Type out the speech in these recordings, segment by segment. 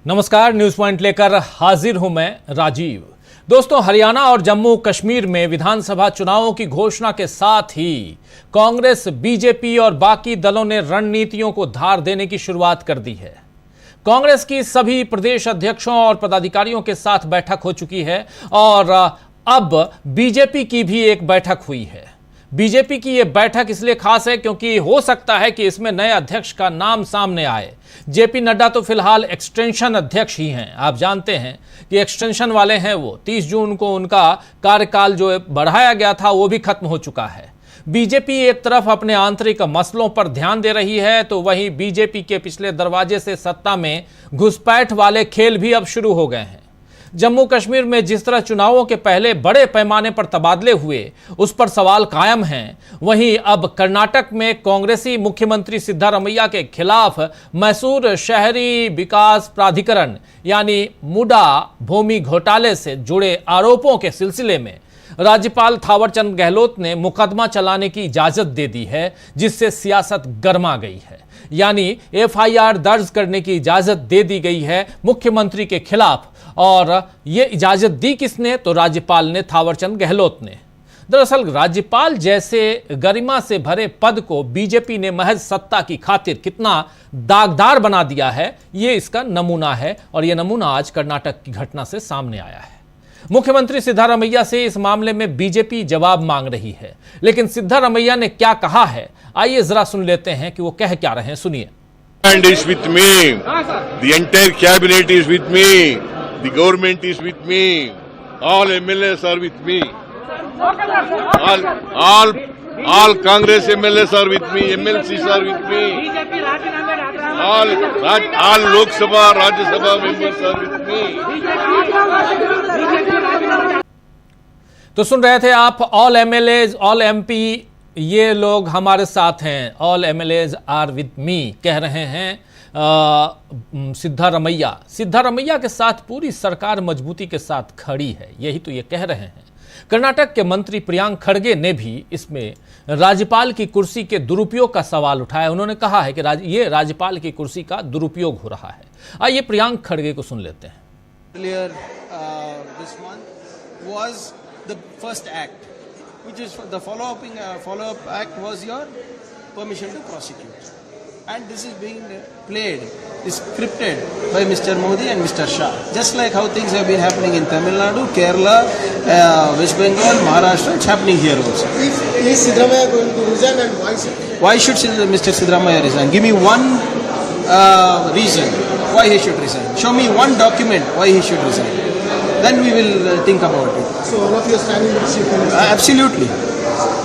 नमस्कार, news point लेकर हाजिर हूं मैं राजीव। दोस्तों, हरियाणा और जम्मू कश्मीर में विधानसभा चुनावों की घोषणा के साथ ही कांग्रेस, बीजेपी और बाकी दलों ने रणनीतियों को धार देने की शुरुआत कर दी है। कांग्रेस की सभी प्रदेश अध्यक्षों और पदाधिकारियों के साथ बैठक हो चुकी है और अब बीजेपी की भी एक बैठक हुई है। बीजेपी की यह बैठक इसलिए खास है क्योंकि हो सकता है कि इसमें नए अध्यक्ष का नाम सामने आए। जेपी नड्डा तो फिलहाल एक्सटेंशन अध्यक्ष ही हैं। आप जानते हैं कि एक्सटेंशन वाले हैं वो। 30 जून को उनका कार्यकाल जो बढ़ाया गया था वो भी खत्म हो चुका है। बीजेपी एक तरफ अपने आंतरिक मसलों पर ध्यान दे रही है तो वहीं बीजेपी के पिछले दरवाजे से सत्ता में घुसपैठ वाले खेल भी अब शुरू हो गए हैं। जम्मू कश्मीर में जिस तरह चुनावों के पहले बड़े पैमाने पर तबादले हुए उस पर सवाल कायम हैं, वहीं अब कर्नाटक में कांग्रेसी मुख्यमंत्री सिद्धारमैया के खिलाफ मैसूर शहरी विकास प्राधिकरण यानी मुडा भूमि घोटाले से जुड़े आरोपों के सिलसिले में राज्यपाल थावरचंद गहलोत ने मुकदमा चलाने की इजाजत दे दी है, जिससे सियासत गर्मा गई है। यानी एफआईआर दर्ज करने की इजाजत दे दी गई है मुख्यमंत्री के खिलाफ। और यह इजाजत दी किसने? तो राज्यपाल ने, थावरचंद गहलोत ने। दरअसल राज्यपाल जैसे गरिमा से भरे पद को बीजेपी ने महज सत्ता की खातिर कितना दागदार बना दिया है, यह इसका नमूना है। और यह नमूना आज कर्नाटक की घटना से सामने आया है। मुख्यमंत्री सिद्धारमैया से इस मामले में बीजेपी जवाब मांग रही है, लेकिन सिद्धारमैया ने क्या कहा है, आइए जरा सुन लेते हैं कि वो कह क्या रहे हैं। सुनिए। And is with me. The entire cabinet is with me. The government is with me. All MLAs are with me. All Congress MLAs are with me. MLCs are with me. All Lok Sabha, Rajya Sabha members are with me. तो सुन रहे थे आप, all MLAs, all MP, ये लोग हमारे साथ हैं। All MLAs are with me कह रहे हैं सिद्धारमैया। सिद्धारमैया के साथ पूरी सरकार मजबूती के साथ खड़ी है, यही तो ये कह रहे हैं। कर्नाटक के मंत्री प्रियांक खड़गे ने भी इसमें राज्यपाल की कुर्सी के दुरुपयोग का सवाल उठाया। उन्होंने कहा है कि ये राज्यपाल की कुर्सी का दुरुपयोग हो रहा है। आइए प्रियांक खड़गे को सुन लेते हैं। Earlier this month was the first act, which is the follow-up act was your permission to prosecute, and this is being played, is scripted by Mr. Modi and Mr. Shah, just like how things have been happening in Tamil Nadu, Kerala, West Bengal, Maharashtra. It's happening here also. Is Siddaramaiah going to resign, and why should Mr. Siddaramaiah resign? Give me one reason why he should resign. Show me one document why he should resign. Then we will think about it. So all of you are standing with Chief Minister? Absolutely.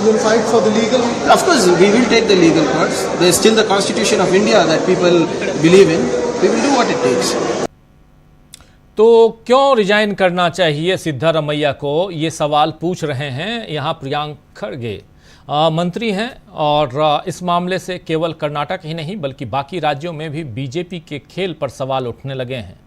You will fight for the legal? Of course, we will take the legal course. There is still the Constitution of India that people believe in. We will do what it takes. तो क्यों resign करना चाहिए सिद्धारमैया को, ये सवाल पूछ रहे हैं यहाँ प्रियांक खड़गे। मंत्री हैं और इस मामले से केवल कर्नाटक ही नहीं बल्कि बाकी राज्यों में भी बीजेपी के खेल पर सवाल उठने लगे हैं।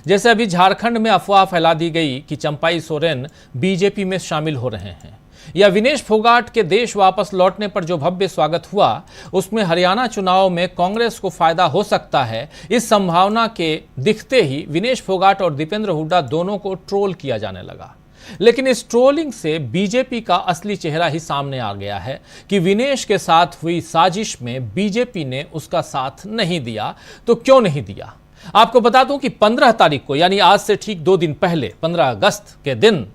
जैसे अभी झारखंड में अफवाह फैला दी गई कि चंपाई सोरेन बीजेपी में शामिल हो रहे हैं, या विनेश फोगाट के देश वापस लौटने पर जो भव्य स्वागत हुआ उसमें हरियाणा चुनाव में कांग्रेस को फायदा हो सकता है। इस संभावना के दिखते ही विनेश फोगाट और दीपेंद्र हुड्डा दोनों को ट्रोल किया जाने लगा। लेकिन इस ट्रोलिंग से बीजेपी का असली चेहरा ही सामने आ गया है कि विनेश के साथ हुई साजिश में बीजेपी ने उसका साथ नहीं दिया। तो क्यों नहीं दिया? आपको बता दूं कि 15 तारीख को, यानी आज से ठीक 2 दिन पहले, 15 अगस्त के दिन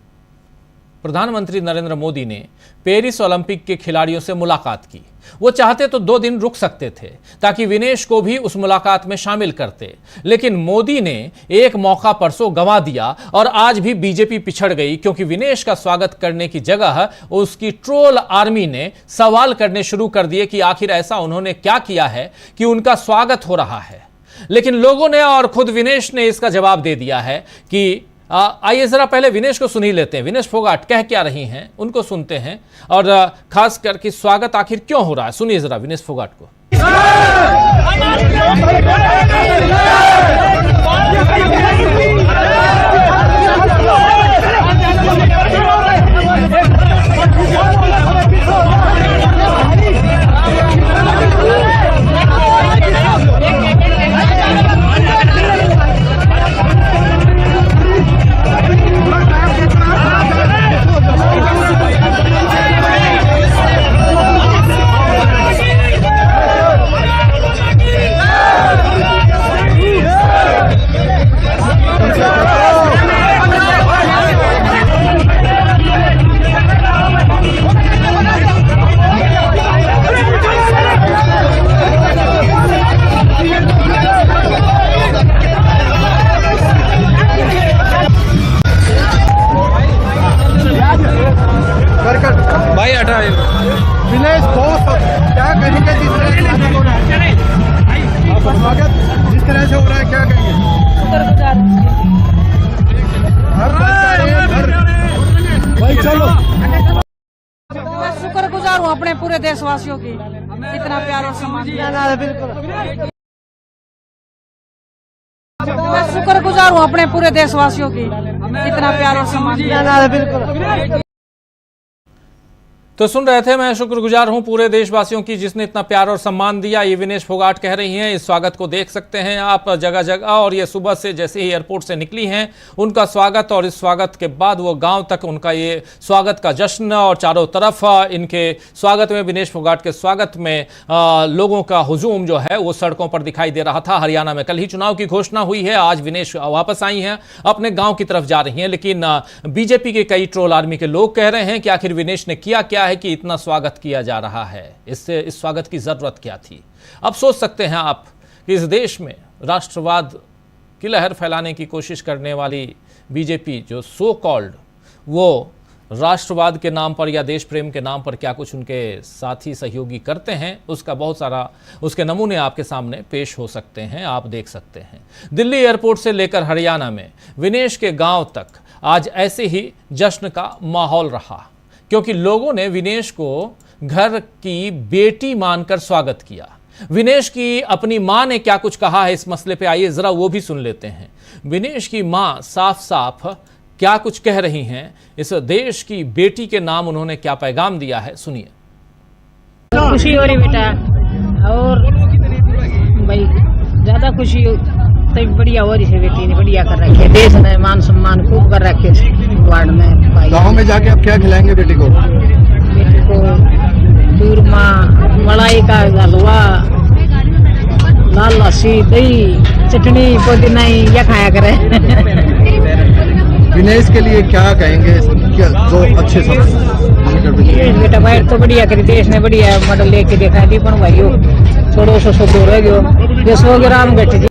प्रधानमंत्री नरेंद्र मोदी ने पेरिस ओलंपिक के खिलाड़ियों से मुलाकात की। वो चाहते तो 2 दिन रुक सकते थे ताकि विनेश को भी उस मुलाकात में शामिल करते, लेकिन मोदी ने एक मौका परसों गंवा दिया और आज भी बीजेपी पिछड़ गई क्योंकि विनेश का स्वागत करने की जगह उसकी ट्रोल आर्मी ने सवाल करने शुरू कर दिए कि आखिर ऐसा उन्होंने क्या किया है कि उनका स्वागत हो रहा है। लेकिन लोगों ने और खुद विनेश ने इसका जवाब दे दिया है कि आइए जरा पहले विनेश को सुन ही लेते हैं। विनेश फोगाट कह क्या रही हैं उनको सुनते हैं और खास करके स्वागत आखिर क्यों हो रहा है, सुनिए जरा विनेश फोगाट को। विनेश बहुत क्या कहेंगे जिस तरह जिस तरह से हो रहा है, क्या कहेंगे? भाई चलो, मैं शुक्रगुजार हूँ अपने पूरे देशवासियों की, इतना प्यार और सम्मान दिया। बिल्कुल मैं शुक्रगुजार हूँ अपने पूरे देशवासियों की, इतना प्यार और सम्मान दिया। बिल्कुल तो सुन रहे थे, मैं शुक्रगुजार हूं पूरे देशवासियों की जिसने इतना प्यार और सम्मान दिया। ये विनेश फोगाट कह रही हैं। इस स्वागत को देख सकते हैं आप जगह जगह, और ये सुबह से जैसे ही एयरपोर्ट से निकली हैं उनका स्वागत, और इस स्वागत के बाद वो गांव तक उनका ये स्वागत का जश्न, और चारों तरफ इनके स्वागत में, विनेश फोगाट के स्वागत में लोगों का हुजूम जो है वो सड़कों पर दिखाई दे रहा था। हरियाणा में कल ही चुनाव की घोषणा हुई है, आज विनेश वापस आई हैं, अपने गाँव की तरफ जा रही हैं, लेकिन बीजेपी के कई ट्रोल आर्मी के लोग कह रहे हैं कि आखिर विनेश ने किया क्या है कि इतना स्वागत किया जा रहा है, इससे इस स्वागत की जरूरत क्या थी। अब सोच सकते हैं आप कि इस देश में राष्ट्रवाद की लहर फैलाने की कोशिश करने वाली बीजेपी, जो सो कॉल्ड वो राष्ट्रवाद के नाम पर या देश प्रेम के नाम पर क्या कुछ उनके साथी सहयोगी करते हैं, उसका बहुत सारा उसके नमूने आपके सामने पेश हो सकते हैं, आप देख सकते हैं। दिल्ली एयरपोर्ट से लेकर हरियाणा में विनेश के गांव तक आज ऐसे ही जश्न का माहौल रहा, क्योंकि लोगों ने विनेश को घर की बेटी मानकर स्वागत किया। विनेश की अपनी मां ने क्या कुछ कहा है इस मसले पे, आइए जरा वो भी सुन लेते हैं। विनेश की मां साफ साफ क्या कुछ कह रही हैं, इस देश की बेटी के नाम उन्होंने क्या पैगाम दिया है, सुनिए। खुशी हो रही बेटा, और भाई ज्यादा खुशी तब बढ़िया हो रही है, बेटी ने बढ़िया कर रखे, देश ने मान सम्मान खूब कर रखे वार्ड में। गाँव में जाके आप क्या खिलाएंगे बेटी को? बेटी को चूरमा, मलाई का हलवा, लाल लस्सी, दही, चटनी, पुदीना या खाया करे। विनेश के लिए क्या कहेंगे, क्या दो अच्छे शब्द? बेटा फाइट तो बढ़िया करी, देश ने बढ़िया मॉडल लेके देखा दी, पण भाई छोड़ो सो दूर रह गयो, ये 100 ग्राम बैठे।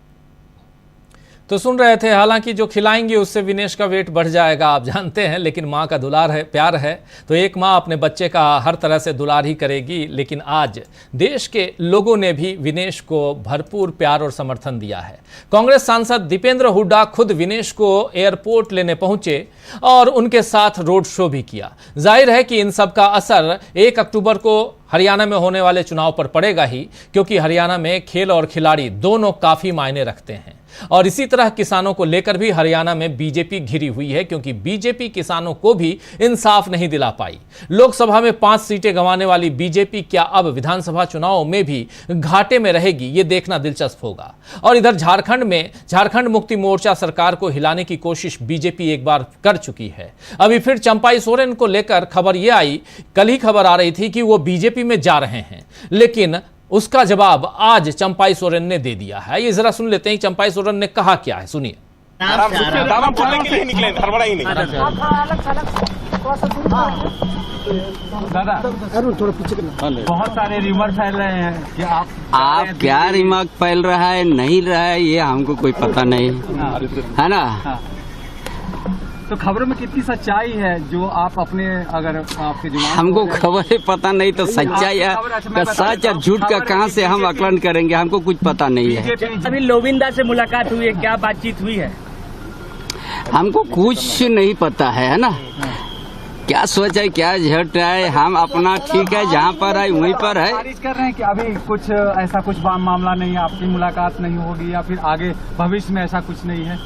तो सुन रहे थे, हालांकि जो खिलाएंगे उससे विनेश का वेट बढ़ जाएगा, आप जानते हैं, लेकिन माँ का दुलार है, प्यार है, तो एक माँ अपने बच्चे का हर तरह से दुलार ही करेगी। लेकिन आज देश के लोगों ने भी विनेश को भरपूर प्यार और समर्थन दिया है। कांग्रेस सांसद दीपेंद्र हुड्डा खुद विनेश को एयरपोर्ट लेने पहुंचे और उनके साथ रोड शो भी किया। जाहिर है कि इन सब का असर 1 अक्टूबर को हरियाणा में होने वाले चुनाव पर पड़ेगा ही, क्योंकि हरियाणा में खेल और खिलाड़ी दोनों काफी मायने रखते हैं। और इसी तरह किसानों को लेकर भी हरियाणा में बीजेपी घिरी हुई है, क्योंकि बीजेपी किसानों को भी इंसाफ नहीं दिला पाई। लोकसभा में 5 सीटें गंवाने वाली बीजेपी क्या अब विधानसभा चुनाव में भी घाटे में रहेगी, ये देखना दिलचस्प होगा। और इधर झारखंड में झारखंड मुक्ति मोर्चा सरकार को हिलाने की कोशिश बीजेपी एक बार कर चुकी है। अभी फिर चंपाई सोरेन को लेकर खबर यह आई, कल ही खबर आ रही थी कि वो बीजेपी में जा रहे हैं, लेकिन उसका जवाब आज चंपाई सोरेन ने दे दिया है। ये जरा सुन लेते हैं चंपाई सोरेन ने कहा क्या है, सुनिए। थोड़ा पीछे बहुत सारे रिमर फैल रहे हैं कि आप क्या रिमर फैल रहा है नहीं रहा है ये हमको कोई पता नहीं है ना। तो खबरों में कितनी सच्चाई है जो आप अपने, अगर आपके जुबान हमको खबर पता नहीं तो सच्चाई है, सच या झूठ का कहां से हम आकलन करेंगे, हमको कुछ पता नहीं है। अभी लोविंदा से मुलाकात हुई है, क्या बातचीत हुई है? हमको कुछ नहीं पता है ना, क्या सोच है क्या झट है, हम अपना ठीक है जहाँ पर है वहीं पर है। खारिज कर रहे हैं कि अभी कुछ ऐसा कुछ मामला नहीं है, आपकी मुलाकात नहीं होगी या फिर आगे भविष्य में ऐसा कुछ नहीं है?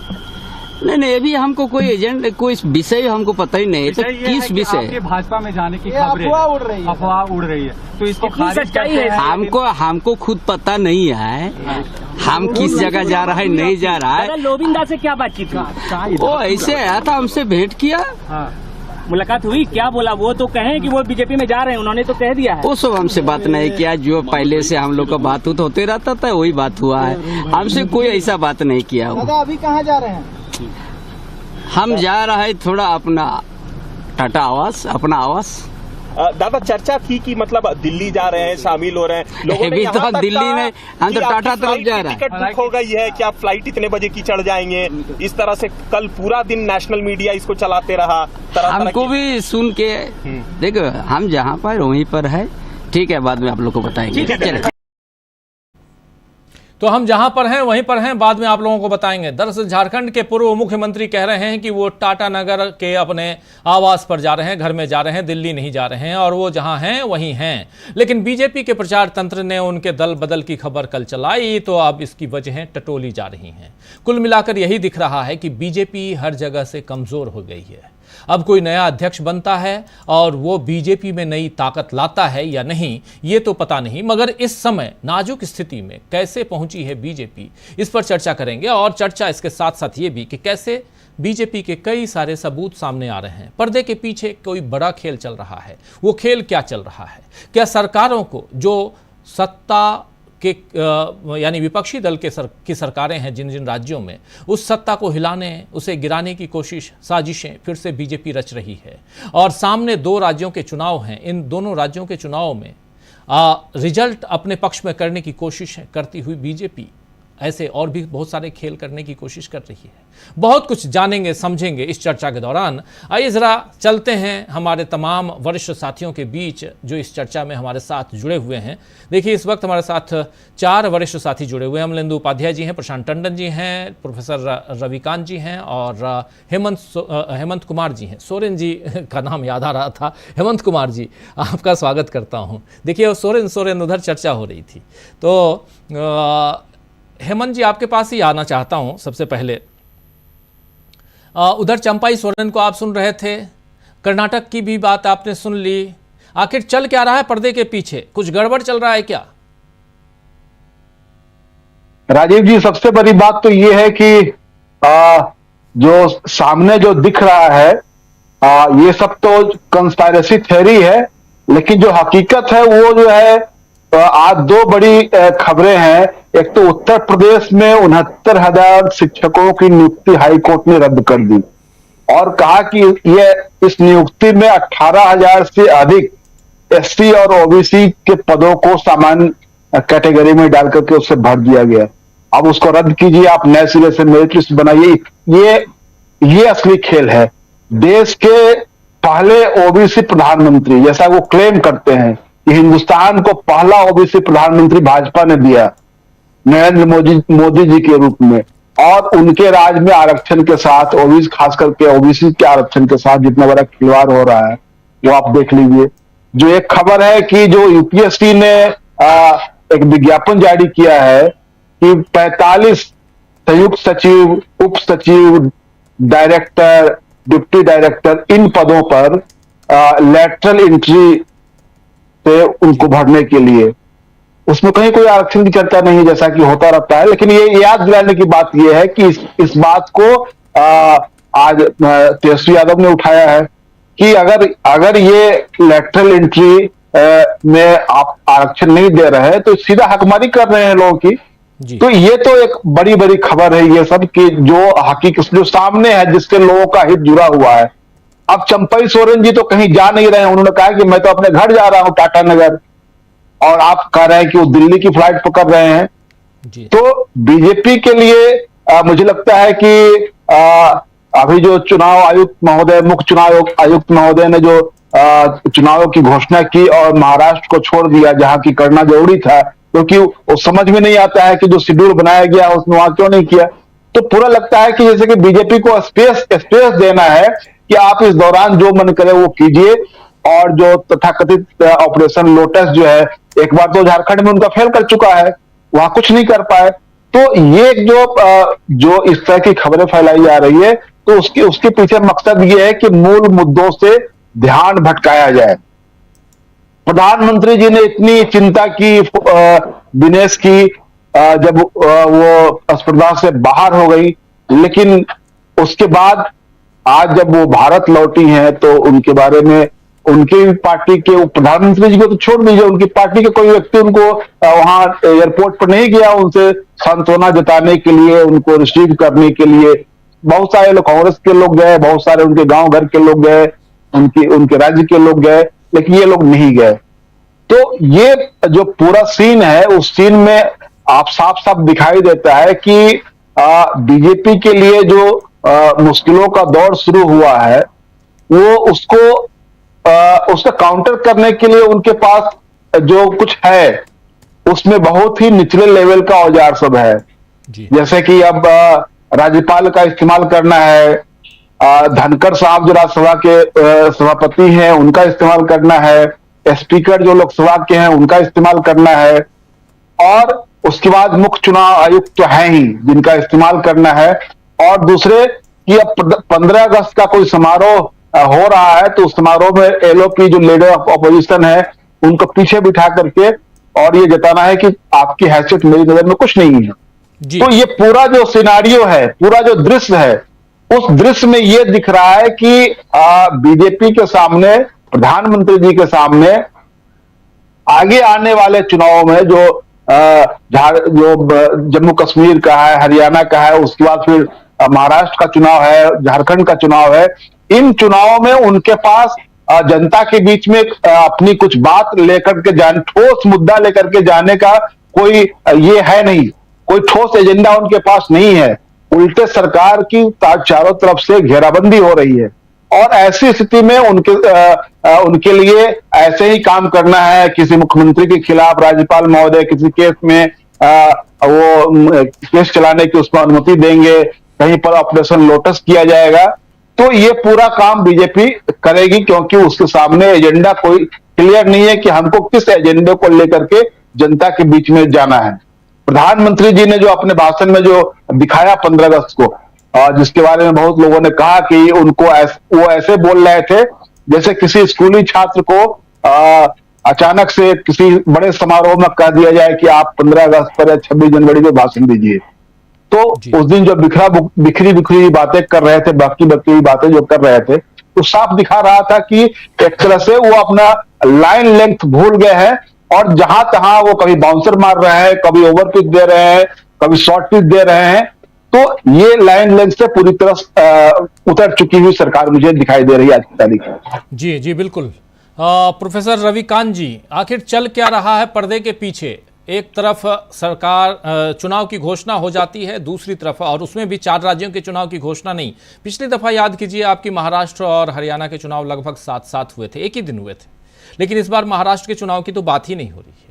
नहीं, अभी हमको कोई एजेंट, कोई विषय हमको पता ही नहीं। तो किस विषय? भाजपा में जाने की खबरें, अफवाह उड़ रही है, तो इसको खारिज करते हैं। हमको खुद पता नहीं है हम किस जगह जा रहा है, नहीं जा रहा है। लोविंदा से क्या बातचीत हुई? वो ऐसे आया था, हमसे भेंट किया, मुलाकात हुई, क्या बोला? वो तो कहें कि वो बीजेपी में जा रहे हैं, उन्होंने तो कह दिया है। वो सब हमसे बात नहीं किया, जो पहले से हम लोग का बात होते रहता था वही बात हुआ है, हमसे कोई ऐसा बात नहीं किया। अभी कहाँ जा रहे हैं? हम जा रहे हैं थोड़ा अपना टाटा आवास, अपना आवास। दादा चर्चा थी कि मतलब दिल्ली जा रहे हैं, शामिल हो रहे हैं लोगों ने, तो दिल्ली में हम तो टाटा तरफ जा रहे हैं। टिकट बुक हो गई है, क्या फ्लाइट इतने बजे की चढ़ जाएंगे? इस तरह से कल पूरा दिन नेशनल मीडिया इसको चलाते रहा, हमको भी सुन के देखो, हम जहाँ पर वहीं पर है, ठीक है, बाद में आप लोग को बताएंगे। चलिए। तो हम जहां पर हैं वहीं पर हैं, बाद में आप लोगों को बताएंगे। दरअसल झारखंड के पूर्व मुख्यमंत्री कह रहे हैं कि वो टाटा नगर के अपने आवास पर जा रहे हैं, घर में जा रहे हैं, दिल्ली नहीं जा रहे हैं और वो जहां हैं वहीं हैं। लेकिन बीजेपी के प्रचार तंत्र ने उनके दल बदल की खबर कल चलाई, तो अब इसकी वजहें टटोली जा रही हैं। कुल मिलाकर यही दिख रहा है कि बीजेपी हर जगह से कमजोर हो गई है। अब कोई नया अध्यक्ष बनता है और वो बीजेपी में नई ताकत लाता है या नहीं, ये तो पता नहीं, मगर इस समय नाजुक स्थिति में कैसे पहुंची है बीजेपी, इस पर चर्चा करेंगे। और चर्चा इसके साथ साथ ये भी कि कैसे बीजेपी के कई सारे सबूत सामने आ रहे हैं। पर्दे के पीछे कोई बड़ा खेल चल रहा है। वो खेल क्या चल रहा है? क्या सरकारों को, जो सत्ता के यानी विपक्षी दल के की सरकारें हैं जिन जिन राज्यों में, उस सत्ता को हिलाने, उसे गिराने की कोशिश, साजिशें फिर से बीजेपी रच रही है। और सामने 2 राज्यों के चुनाव हैं। इन दोनों राज्यों के चुनाव में रिजल्ट अपने पक्ष में करने की कोशिश करती हुई बीजेपी ऐसे और भी बहुत सारे खेल करने की कोशिश कर रही है। बहुत कुछ जानेंगे, समझेंगे इस चर्चा के दौरान। आइए जरा चलते हैं हमारे तमाम वरिष्ठ साथियों के बीच जो इस चर्चा में हमारे साथ जुड़े हुए हैं। देखिए, इस वक्त हमारे साथ 4 वरिष्ठ साथी जुड़े हुए हैं। अमलेंदु उपाध्याय जी हैं, प्रशांत टंडन जी हैं, प्रोफेसर रविकांत जी हैं और हेमंत कुमार जी हैं। सोरेन जी का नाम याद आ रहा था। हेमंत कुमार जी, आपका स्वागत करता हूँ। देखिए, सोरेन उधर चर्चा हो रही थी, तो हेमंत जी आपके पास ही आना चाहता हूं। सबसे पहले उधर चंपाई सोरेन को आप सुन रहे थे, कर्नाटक की भी बात आपने सुन ली। आखिर चल क्या रहा है पर्दे के पीछे? कुछ गड़बड़ चल रहा है क्या? राजीव जी, सबसे बड़ी बात तो ये है कि जो सामने जो दिख रहा है ये सब तो कंस्पायरेसी थ्योरी है, लेकिन जो हकीकत है वो जो है आज 2 बड़ी खबरें हैं। एक तो उत्तर प्रदेश में 69,000 शिक्षकों की नियुक्ति हाईकोर्ट ने रद्द कर दी और कहा कि ये इस नियुक्ति में 18,000 से अधिक एससी और ओबीसी के पदों को सामान्य कैटेगरी में डाल करके उससे भर दिया गया। अब उसको रद्द कीजिए, आप नए सिरे से मेरिट लिस्ट बनाइए। ये असली खेल है। देश के पहले ओबीसी प्रधानमंत्री, जैसा वो क्लेम करते हैं कि हिंदुस्तान को पहला ओबीसी प्रधानमंत्री भाजपा ने दिया नरेंद्र मोदी जी के रूप में, और उनके राज में आरक्षण के साथ ओबीसी, खास करके ओबीसी के आरक्षण के साथ जितना बड़ा खिलवाड़ हो रहा है वो आप देख लीजिए। जो एक खबर है कि जो यूपीएससी ने एक विज्ञापन जारी किया है कि 45 संयुक्त सचिव, उप सचिव, डायरेक्टर, डिप्टी डायरेक्टर, इन पदों पर लैटरल एंट्री से उनको भरने के लिए, उसमें कहीं कोई आरक्षण की चर्चा नहीं, जैसा कि होता रहता है। लेकिन ये याद दिलाने की बात यह है कि इस बात को आज तेजस्वी यादव ने उठाया है कि अगर ये लैटरल एंट्री में आप आरक्षण नहीं दे रहे हैं तो सीधा हकमारी कर रहे हैं लोगों की। तो ये तो एक बड़ी बड़ी खबर है ये सब कि जो हकीकत जो सामने है, जिसके लोगों का हित जुड़ा हुआ है। अब चंपाई सोरेन जी तो कहीं जा नहीं रहे हैं। उन्होंने कहा कि मैं तो अपने घर जा रहा हूं टाटा नगर, और आप कह रहे हैं कि वो दिल्ली की फ्लाइट पकड़ रहे हैं जी। तो बीजेपी के लिए मुझे लगता है कि अभी जो चुनाव आयुक्त महोदय, मुख्य चुनाव आयुक्त महोदय ने जो चुनावों की घोषणा की और महाराष्ट्र को छोड़ दिया जहां की करना जरूरी था, क्योंकि वो समझ में नहीं आता है कि जो शेड्यूल बनाया गया उसमें वहां क्यों नहीं किया। तो पूरा लगता है कि जैसे कि बीजेपी को स्पेस देना है कि आप इस दौरान जो मन करे वो कीजिए। और जो तथाकथित ऑपरेशन लोटस जो है, एक बार तो झारखंड में उनका फेल कर चुका है, वहां कुछ नहीं कर पाए। तो ये जो इस तरह की खबरें फैलाई जा रही है, तो उसके पीछे मकसद ये है कि मूल मुद्दों से ध्यान भटकाया जाए। प्रधानमंत्री जी ने इतनी चिंता की दिनेश की जब वो अस्पताल से बाहर हो गई, लेकिन उसके बाद आज जब वो भारत लौटी हैं तो उनके बारे में उनकी पार्टी के प्रधानमंत्री जी को तो छोड़ दीजिए, उनकी पार्टी के कोई व्यक्ति उनको वहां एयरपोर्ट पर नहीं गया उनसे सांत्वना जताने के लिए, उनको रिसीव करने के लिए। बहुत सारे लोग कांग्रेस के लोग गए, बहुत सारे उनके गांव घर के लोग गए, उनके राज्य के लोग गए, लेकिन ये लोग नहीं गए। तो ये जो पूरा सीन है, उस सीन में आप साफ साफ दिखाई देता है कि बीजेपी के लिए जो मुश्किलों का दौर शुरू हुआ है, वो उसका काउंटर करने के लिए उनके पास जो कुछ है उसमें बहुत ही निचले लेवल का औजार सब है। जैसे कि अब राज्यपाल का इस्तेमाल करना है, धनखड़ साहब जो राज्यसभा के सभापति हैं उनका इस्तेमाल करना है, स्पीकर जो लोकसभा के हैं उनका इस्तेमाल करना है, और उसके बाद मुख्य चुनाव आयुक्त तो है ही जिनका इस्तेमाल करना है। और दूसरे कि अब 15 अगस्त का कोई समारोह हो रहा है तो उस समारोह में एलओपी जो लीडर ऑफ ऑपोजिशन है उनको पीछे बिठा करके और ये जताना है कि आपकी हैसियत मेरी नजर में कुछ नहीं है। तो ये पूरा जो सिनारियो है, पूरा जो दृश्य है, उस दृश्य में ये दिख रहा है कि बीजेपी के सामने, प्रधानमंत्री जी के सामने आगे आने वाले चुनावों में जो जम्मू कश्मीर का है, हरियाणा का है, उसके बाद फिर महाराष्ट्र का चुनाव है, झारखंड का चुनाव है, इन चुनावों में उनके पास जनता के बीच में अपनी कुछ बात लेकर के जाने, ठोस मुद्दा लेकर के जाने का कोई ये है नहीं, कोई ठोस एजेंडा उनके पास नहीं है। उल्टे सरकार की चारों तरफ से घेराबंदी हो रही है और ऐसी स्थिति में उनके लिए ऐसे ही काम करना है। किसी मुख्यमंत्री के खिलाफ राज्यपाल महोदय किसी केस में वो केस चलाने की उसको अनुमति देंगे, कहीं पर ऑपरेशन लोटस किया जाएगा, तो ये पूरा काम बीजेपी करेगी क्योंकि उसके सामने एजेंडा कोई क्लियर नहीं है कि हमको किस एजेंडे को लेकर के जनता के बीच में जाना है। प्रधानमंत्री जी ने जो अपने भाषण में जो दिखाया 15 अगस्त को, जिसके बारे में बहुत लोगों ने कहा कि वो ऐसे बोल रहे थे जैसे किसी स्कूली छात्र को अचानक से किसी बड़े समारोह में कह दिया जाए कि आप 15 अगस्त पर या 26 जनवरी को भाषण दीजिए। तो उस दिन जो बिखरी बातें कर रहे थे, बाकी बातें जो कर रहे थे, तो साफ दिखा रहा था कि एक तरह से वो अपना लाइन लेंथ भूल गए हैं और जहां तहां वो कभी बाउंसर मार रहे हैं, कभी ओवर पिच दे रहे हैं, कभी शॉर्ट पिच दे रहे हैं। तो ये लाइन लेंथ से पूरी तरह उतर चुकी हुई सरकार मुझे दिखाई दे रही है आज की तारीख में। जी बिल्कुल। प्रोफेसर रविकांत जी, आखिर चल क्या रहा है पर्दे के पीछे? एक तरफ सरकार चुनाव की घोषणा हो जाती है, दूसरी तरफ, और उसमें भी 4 राज्यों के चुनाव की घोषणा नहीं। पिछली दफा याद कीजिए, आपकी महाराष्ट्र और हरियाणा के चुनाव लगभग साथ हुए थे, एक ही दिन हुए थे। लेकिन इस बार महाराष्ट्र के चुनाव की तो बात ही नहीं हो रही है।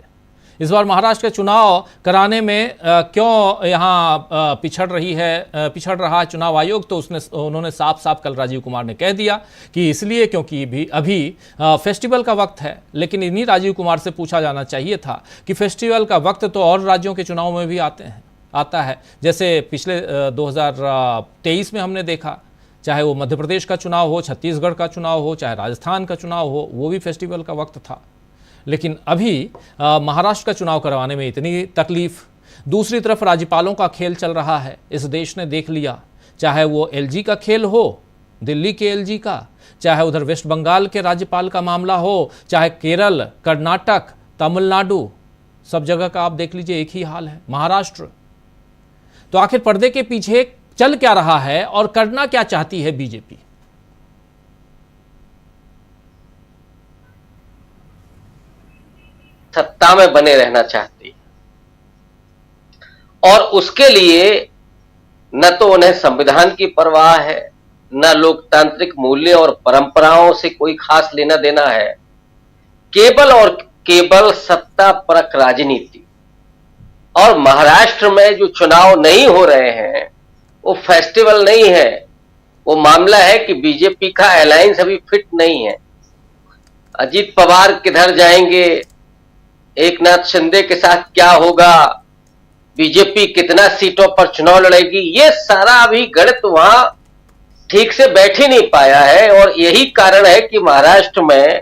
इस बार महाराष्ट्र के चुनाव कराने में क्यों यहाँ पिछड़ रहा है चुनाव आयोग? तो उन्होंने साफ कल राजीव कुमार ने कह दिया कि इसलिए क्योंकि अभी फेस्टिवल का वक्त है। लेकिन इन्हीं राजीव कुमार से पूछा जाना चाहिए था कि फेस्टिवल का वक्त तो और राज्यों के चुनाव में भी आता है। जैसे पिछले 2023 में हमने देखा, चाहे वो मध्य प्रदेश का चुनाव हो, छत्तीसगढ़ का चुनाव हो, चाहे राजस्थान का चुनाव हो, वो भी फेस्टिवल का वक्त था। लेकिन अभी महाराष्ट्र का चुनाव करवाने में इतनी तकलीफ। दूसरी तरफ राज्यपालों का खेल चल रहा है, इस देश ने देख लिया। चाहे वो एलजी का खेल हो, दिल्ली के एलजी का, चाहे उधर वेस्ट बंगाल के राज्यपाल का मामला हो, चाहे केरल, कर्नाटक, तमिलनाडु, सब जगह का आप देख लीजिए एक ही हाल है, महाराष्ट्र। तो आखिर पर्दे के पीछे चल क्या रहा है और करना क्या चाहती है बीजेपी? सत्ता में बने रहना चाहती और उसके लिए न तो उन्हें संविधान की परवाह है, न लोकतांत्रिक मूल्य और परंपराओं से कोई खास लेना देना है। केवल और केवल सत्ता परक राजनीति। और महाराष्ट्र में जो चुनाव नहीं हो रहे हैं वो फेस्टिवल नहीं है, वो मामला है कि बीजेपी का अलायंस अभी फिट नहीं है। अजीत पवार किधर जाएंगे, एकनाथ शिंदे के साथ क्या होगा, बीजेपी कितना सीटों पर चुनाव लड़ेगी, ये सारा अभी गणित वहां ठीक से बैठ ही नहीं पाया है। और यही कारण है कि महाराष्ट्र में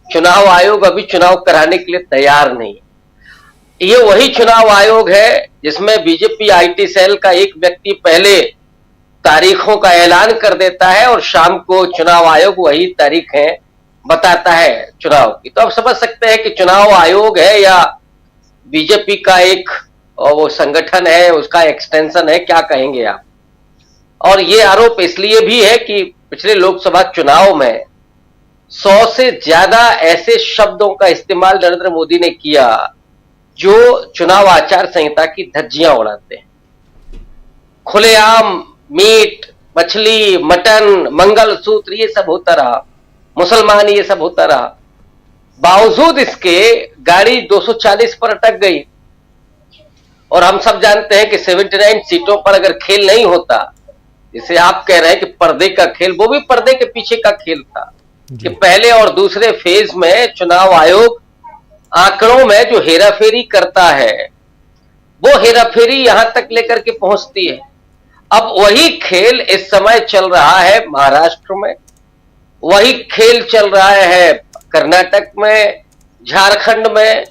चुनाव आयोग अभी चुनाव कराने के लिए तैयार नहीं। ये वही चुनाव आयोग है जिसमें बीजेपी आईटी सेल का एक व्यक्ति पहले तारीखों का ऐलान कर देता है और शाम को चुनाव आयोग वही तारीखें बताता है चुनाव की। तो आप समझ सकते हैं कि चुनाव आयोग है या बीजेपी का एक वो संगठन है, उसका एक्सटेंशन है, क्या कहेंगे आप। और ये आरोप इसलिए भी है कि पिछले लोकसभा चुनाव में 100 से ज्यादा ऐसे शब्दों का इस्तेमाल नरेंद्र मोदी ने किया जो चुनाव आचार संहिता की धज्जियां उड़ाते हैं। खुलेआम मीट, मछली, मटन, मंगलसूत्र, ये सब होता रहा, मुसलमान, ये सब होता रहा। बावजूद इसके गाड़ी 240 पर अटक गई। और हम सब जानते हैं कि 79 सीटों पर अगर खेल नहीं होता, जिसे आप कह रहे हैं कि पर्दे का खेल, वो भी पर्दे के पीछे का खेल था कि पहले और दूसरे फेज में चुनाव आयोग आंकड़ों में जो हेराफेरी करता है, वो हेराफेरी यहां तक लेकर के पहुंचती है। अब वही खेल इस समय चल रहा है महाराष्ट्र में, वही खेल चल रहा है कर्नाटक में, झारखंड में।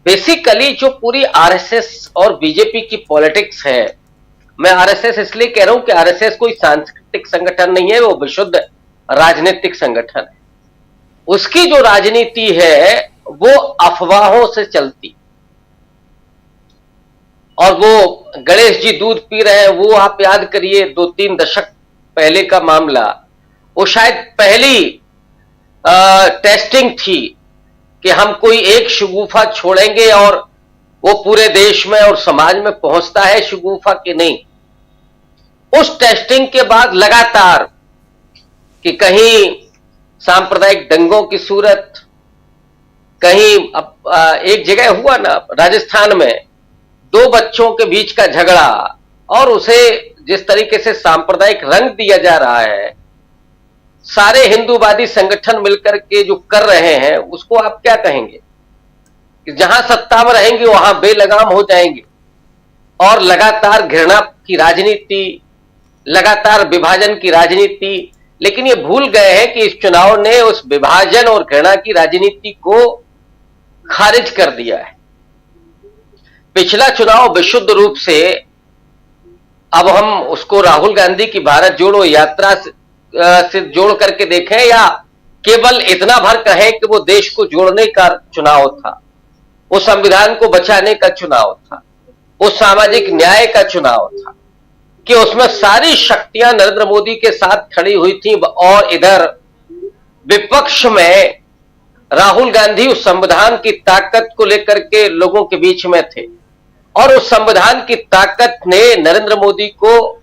बेसिकली जो पूरी आरएसएस और बीजेपी की पॉलिटिक्स है, मैं आरएसएस इसलिए कह रहा हूं कि आरएसएस कोई सांस्कृतिक संगठन नहीं है, वो विशुद्ध राजनीतिक संगठन है। उसकी जो राजनीति है वो अफवाहों से चलती, और वो गणेश जी दूध पी रहे हैं, वो आप याद करिए 2-3 दशक पहले का मामला, वो शायद पहली टेस्टिंग थी कि हम कोई एक शगुफा छोड़ेंगे और वो पूरे देश में और समाज में पहुंचता है शगुफा कि नहीं। उस टेस्टिंग के बाद लगातार कि कहीं सांप्रदायिक दंगों की सूरत, कहीं एक जगह हुआ ना राजस्थान में 2 बच्चों के बीच का झगड़ा, और उसे जिस तरीके से सांप्रदायिक रंग दिया जा रहा है, सारे हिंदूवादी संगठन मिलकर के जो कर रहे हैं, उसको आप क्या कहेंगे कि जहां सत्ता में रहेंगे वहां बेलगाम हो जाएंगे, और लगातार घृणा की राजनीति, लगातार विभाजन की राजनीति। लेकिन ये भूल गए हैं कि इस चुनाव ने उस विभाजन और घृणा की राजनीति को खारिज कर दिया है। पिछला चुनाव विशुद्ध रूप से, अब हम उसको राहुल गांधी की भारत जोड़ो यात्रा से जोड़ करके देखें, या केवल इतना भर कहें कि वो देश को जोड़ने का चुनाव था, वो संविधान को बचाने का चुनाव था, वो सामाजिक न्याय का चुनाव था, कि उसमें सारी शक्तियां नरेंद्र मोदी के साथ खड़ी हुई थी, और इधर विपक्ष में राहुल गांधी उस संविधान की ताकत को लेकर के लोगों के बीच में थे। और उस संविधान की ताकत ने नरेंद्र मोदी को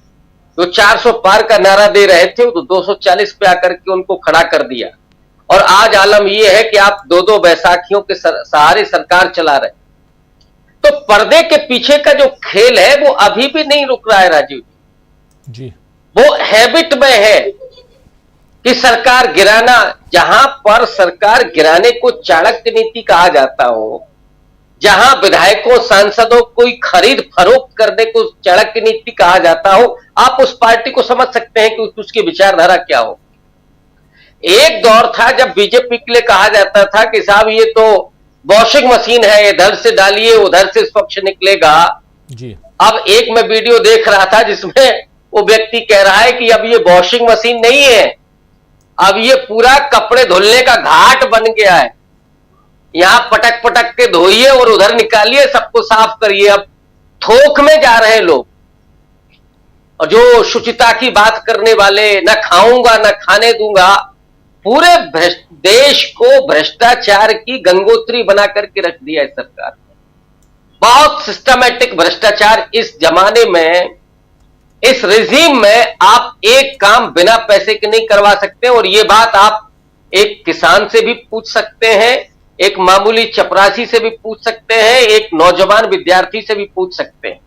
जो 400 पार का नारा दे रहे थे, वो 240 पे आकर के उनको खड़ा कर दिया। और आज आलम यह है कि आप 2-2 बैसाखियों के सहारे सरकार चला रहे। तो पर्दे के पीछे का जो खेल है वो अभी भी नहीं रुक रहा है राजीव जी। वो हैबिट में है कि सरकार गिराना, जहां पर सरकार गिराने को चाणक्य नीति कहा जाता हो, जहां विधायकों सांसदों को खरीद फरोख्त करने को चाणक्य नीति कहा जाता हो, आप उस पार्टी को समझ सकते हैं कि उसकी विचारधारा क्या हो। एक दौर था जब बीजेपी के लिए कहा जाता था कि साहब ये तो वॉशिंग मशीन है, इधर से डालिए उधर से स्वच्छ निकलेगा जी। अब एक मैं वीडियो देख रहा था जिसमें वो व्यक्ति कह रहा है कि अब ये वॉशिंग मशीन नहीं है, अब ये पूरा कपड़े धुलने का घाट बन गया है, यहां पटक पटक के धोइए और उधर निकालिए, सबको साफ करिए। अब थोक में जा रहे हैं लोग, और जो शुचिता की बात करने वाले, न खाऊंगा न खाने दूंगा, पूरे देश को भ्रष्टाचार की गंगोत्री बना करके रख दिया है सरकार। बहुत सिस्टमैटिक भ्रष्टाचार। इस जमाने में, इस रिजीम में आप एक काम बिना पैसे के नहीं करवा सकते। और ये बात आप एक किसान से भी पूछ सकते हैं, एक मामूली चपरासी से भी पूछ सकते हैं, एक नौजवान विद्यार्थी से भी पूछ सकते हैं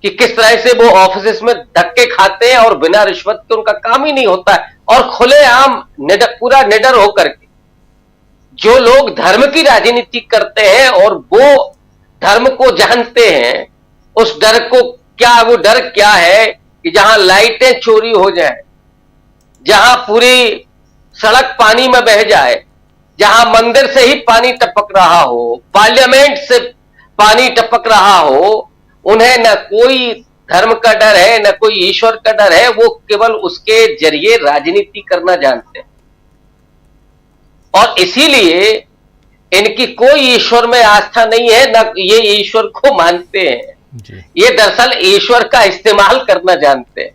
कि किस तरह से वो ऑफिस में धक्के खाते हैं और बिना रिश्वत के उनका काम ही नहीं होता है। और खुलेआम पूरा निडर होकर के जो लोग धर्म की राजनीति करते हैं और वो धर्म को जानते हैं, उस डर को वो डर क्या है कि जहां लाइटें चोरी हो जाए, जहां पूरी सड़क पानी में बह जाए, जहां मंदिर से ही पानी टपक रहा हो, पार्लियामेंट से पानी टपक रहा हो, उन्हें न कोई धर्म का डर है न कोई ईश्वर का डर है, वो केवल उसके जरिए राजनीति करना जानते हैं। और इसीलिए इनकी कोई ईश्वर में आस्था नहीं है, न ये ईश्वर को मानते हैं। ये दरअसल ईश्वर का इस्तेमाल करना जानते हैं।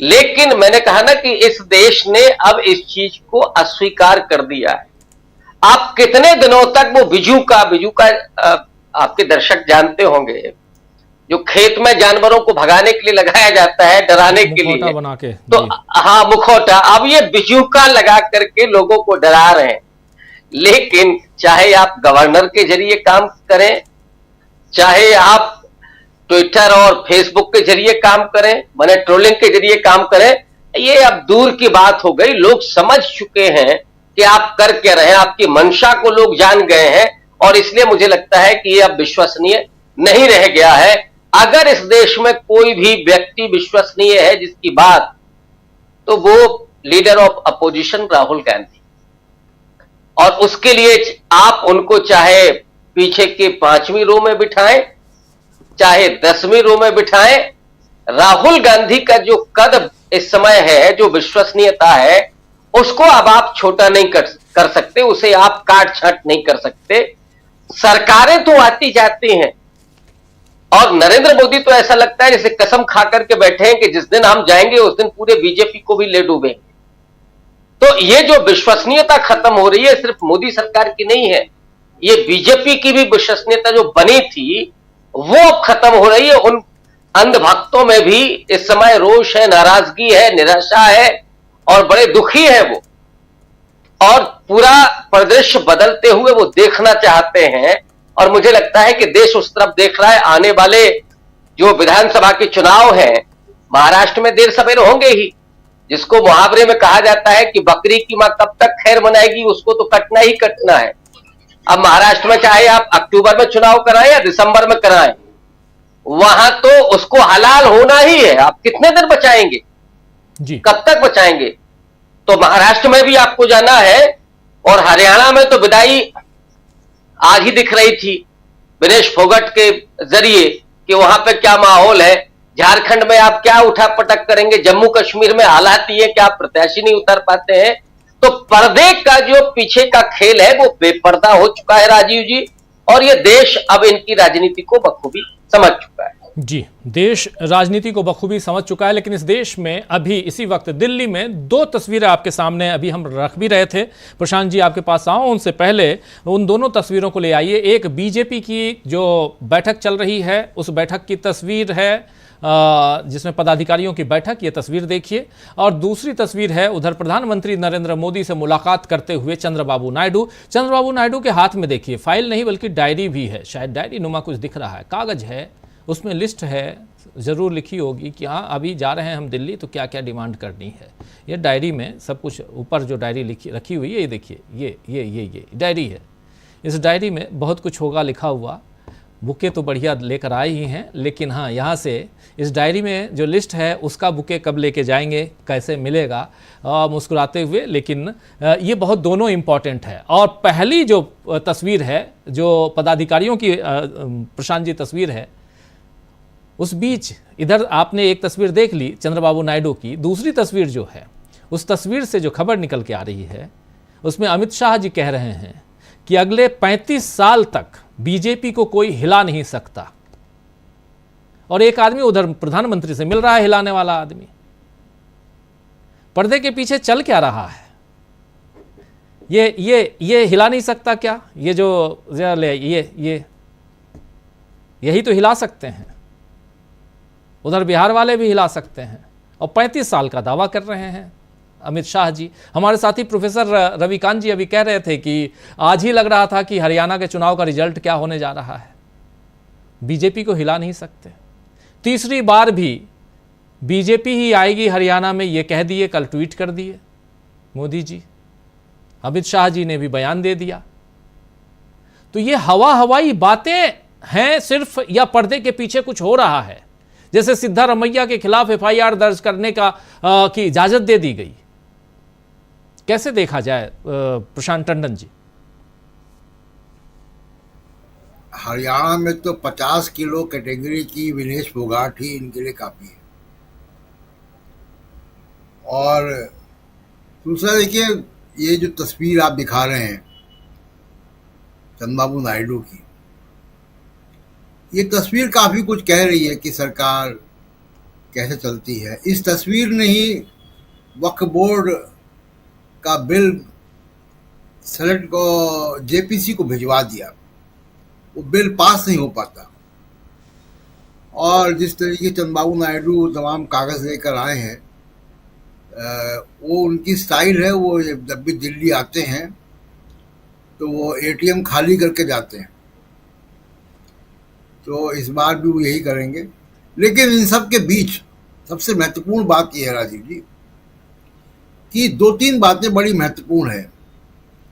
लेकिन मैंने कहा ना कि इस देश ने अब इस चीज को अस्वीकार कर दिया है। आप कितने दिनों तक वो बिजू का आपके दर्शक जानते होंगे, जो खेत में जानवरों को भगाने के लिए लगाया जाता है, डराने के लिए बना के, तो हाँ मुखौटा। अब ये बिजू का लगा करके लोगों को डरा रहे हैं। लेकिन चाहे आप गवर्नर के जरिए काम करें, चाहे आप ट्विटर और फेसबुक के जरिए काम करें, माने ट्रोलिंग के जरिए काम करें, ये अब दूर की बात हो गई। लोग समझ चुके हैं कि आप कर क्या रहे हैं, आपकी मंशा को लोग जान गए हैं, और इसलिए मुझे लगता है कि ये अब विश्वसनीय नहीं रह गया है। अगर इस देश में कोई भी व्यक्ति विश्वसनीय है जिसकी बात, तो वो leader of opposition Rahul Gandhi, और उसके लिए आप उनको चाहे पीछे के 5वीं रो में बिठाएं, चाहे 10वीं रो में बिठाएं, राहुल गांधी का जो कद इस समय है, जो विश्वसनीयता है, उसको अब आप छोटा नहीं कर सकते, उसे आप काट छांट नहीं कर सकते। सरकारें तो आती जाती हैं, और नरेंद्र मोदी तो ऐसा लगता है जैसे कसम खा करके बैठे हैं कि जिस दिन हम जाएंगे उस दिन पूरे बीजेपी को भी ले डूबेंगे। तो ये जो विश्वसनीयता खत्म हो रही है, सिर्फ मोदी सरकार की नहीं है, ये बीजेपी की भी विश्वसनीयता जो बनी थी वो अब खत्म हो रही है। उन अंधभक्तों में भी इस समय रोष है, नाराजगी है, निराशा है, और बड़े दुखी है वो, और पूरा परिदृश्य बदलते हुए वो देखना चाहते हैं। और मुझे लगता है कि देश उस तरफ देख रहा है। आने वाले जो विधानसभा के चुनाव हैं, महाराष्ट्र में देर सवेर होंगे ही, जिसको मुहावरे में कहा जाता है कि बकरी की मां कब तक खैर मनाएगी, उसको तो कटना ही कटना है। अब महाराष्ट्र में चाहे आप अक्टूबर में चुनाव कराएं या दिसंबर में कराएं, वहां तो उसको हलाल होना ही है। आप कितने दिन बचाएंगे जी, कब तक बचाएंगे? तो महाराष्ट्र में भी आपको जाना है, और हरियाणा में तो विदाई आज ही दिख रही थी विनेश फोगट के जरिए कि वहां पे क्या माहौल है। झारखंड में आप क्या उठा पटक करेंगे? जम्मू कश्मीर में हालात ये कि आप प्रत्याशी नहीं उतार पाते हैं। तो पर्दे का जो पीछे का खेल है वो बेपर्दा हो चुका है राजीव जी, और ये देश अब इनकी राजनीति को बखूबी समझ चुका है। जी, देश राजनीति को बखूबी समझ चुका है। लेकिन इस देश में अभी इसी वक्त दिल्ली में 2 तस्वीरें आपके सामने अभी हम रख भी रहे थे। प्रशांत जी आपके पास आऊं उनसे पहले उन दोनों तस्वीरों को ले आइए। एक बीजेपी की जो बैठक चल रही है, उस बैठक की तस्वीर है जिसमें पदाधिकारियों की बैठक, ये तस्वीर देखिए। और दूसरी तस्वीर है उधर प्रधानमंत्री नरेंद्र मोदी से मुलाकात करते हुए चंद्रबाबू नायडू। चंद्रबाबू नायडू के हाथ में देखिए फाइल नहीं बल्कि डायरी भी है, शायद डायरी नुमा कुछ दिख रहा है, कागज है, उसमें लिस्ट है, ज़रूर लिखी होगी कि हाँ अभी जा रहे हैं हम दिल्ली तो क्या क्या डिमांड करनी है। ये डायरी में सब कुछ, ऊपर जो डायरी रखी हुई है ये देखिए, ये डायरी है। इस डायरी में बहुत कुछ होगा लिखा हुआ। बुके तो बढ़िया लेकर आए ही हैं, लेकिन हाँ यहाँ से इस डायरी में जो लिस्ट है उसका बुके कब लेके जाएंगे, कैसे मिलेगा, मुस्कुराते हुए। लेकिन ये बहुत दोनों इम्पॉर्टेंट है। और पहली जो तस्वीर है जो पदाधिकारियों की, प्रशांत जी तस्वीर है, उस बीच इधर आपने एक तस्वीर देख ली चंद्रबाबू नायडू की। दूसरी तस्वीर जो है, उस तस्वीर से जो खबर निकल के आ रही है उसमें अमित शाह जी कह रहे हैं कि अगले 35 साल तक बीजेपी को कोई हिला नहीं सकता। और एक आदमी उधर प्रधानमंत्री से मिल रहा है, हिलाने वाला आदमी। पर्दे के पीछे चल क्या रहा है? ये हिला नहीं सकता क्या? ये जो ये यही तो हिला सकते हैं। उधर बिहार वाले भी हिला सकते हैं, और 35 साल का दावा कर रहे हैं अमित शाह जी। हमारे साथी प्रोफेसर रविकांत जी अभी कह रहे थे कि आज ही लग रहा था कि हरियाणा के चुनाव का रिजल्ट क्या होने जा रहा है। बीजेपी को हिला नहीं सकते। तीसरी बार भी बीजेपी ही आएगी हरियाणा में, ये कह दिए, कल ट्वीट कर दिए मोदी जी। अमित शाह जी ने भी बयान दे दिया। तो ये हवाई बातें हैं सिर्फ, या पर्दे के पीछे कुछ हो रहा है? जैसे सिद्धारमैया के खिलाफ एफआईआर दर्ज करने की इजाजत दे दी गई। कैसे देखा जाए प्रशांत टंडन जी? हरियाणा में तो 50 किलो कैटेगरी की विनेश फोगाट ही इनके लिए काफी है। और दूसरा देखिए, ये जो तस्वीर आप दिखा रहे हैं चंद्रबाबू नायडू की, ये तस्वीर काफी कुछ कह रही है कि सरकार कैसे चलती है। इस तस्वीर ने ही वक्फ बोर्ड का बिल सेनेट को, जेपीसी को भिजवा दिया। वो बिल पास नहीं हो पाता। और जिस तरीके चंद्रबाबू नायडू तमाम कागज लेकर आए हैं, वो उनकी स्टाइल है। वो जब भी दिल्ली आते हैं तो वो एटीएम खाली करके जाते हैं। तो इस बार भी वो यही करेंगे। लेकिन इन सब के बीच सबसे महत्वपूर्ण बात यह है राजीव जी कि 2-3 बातें बड़ी महत्वपूर्ण है।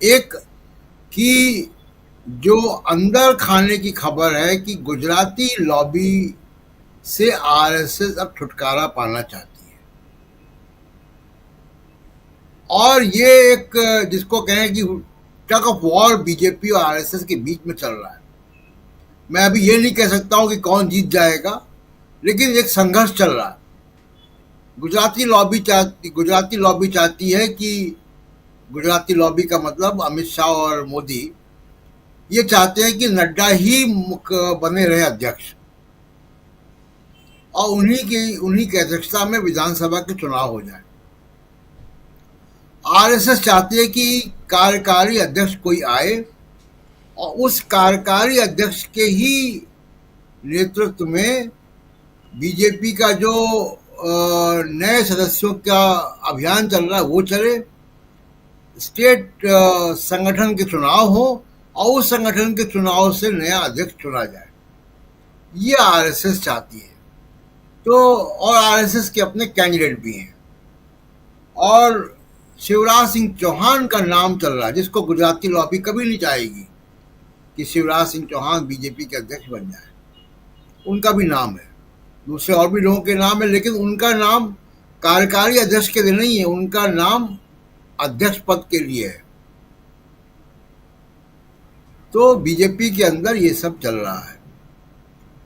एक कि जो अंदर खाने की खबर है कि गुजराती लॉबी से आरएसएस अब छुटकारा पाना चाहती है, और ये एक जिसको कहें कि टग ऑफ वॉर बीजेपी और आरएसएस के बीच में चल रहा है। मैं अभी ये नहीं कह सकता हूं कि कौन जीत जाएगा, लेकिन एक संघर्ष चल रहा है। गुजराती लॉबी चाहती है कि गुजराती लॉबी का मतलब अमित शाह और मोदी ये चाहते हैं कि नड्डा ही बने रहे अध्यक्ष, और उन्हीं की अध्यक्षता में विधानसभा के चुनाव हो जाए। आरएसएस चाहती है कि कार्यकारी अध्यक्ष कोई आए और उस कार्यकारी अध्यक्ष के ही नेतृत्व में बीजेपी का जो नए सदस्यों का अभियान चल रहा है वो चले, स्टेट संगठन के चुनाव हो और उस संगठन के चुनाव से नया अध्यक्ष चुना जाए। ये आरएसएस चाहती है। तो और आरएसएस के अपने कैंडिडेट भी हैं, और शिवराज सिंह चौहान का नाम चल रहा है, जिसको गुजराती लॉबी कभी नहीं चाहेगी कि शिवराज सिंह चौहान बीजेपी के अध्यक्ष बन जाए। उनका भी नाम है, दूसरे और भी लोगों के नाम है, लेकिन उनका नाम कार्यकारी अध्यक्ष के लिए नहीं है, उनका नाम अध्यक्ष पद के लिए है। तो बीजेपी के अंदर ये सब चल रहा है।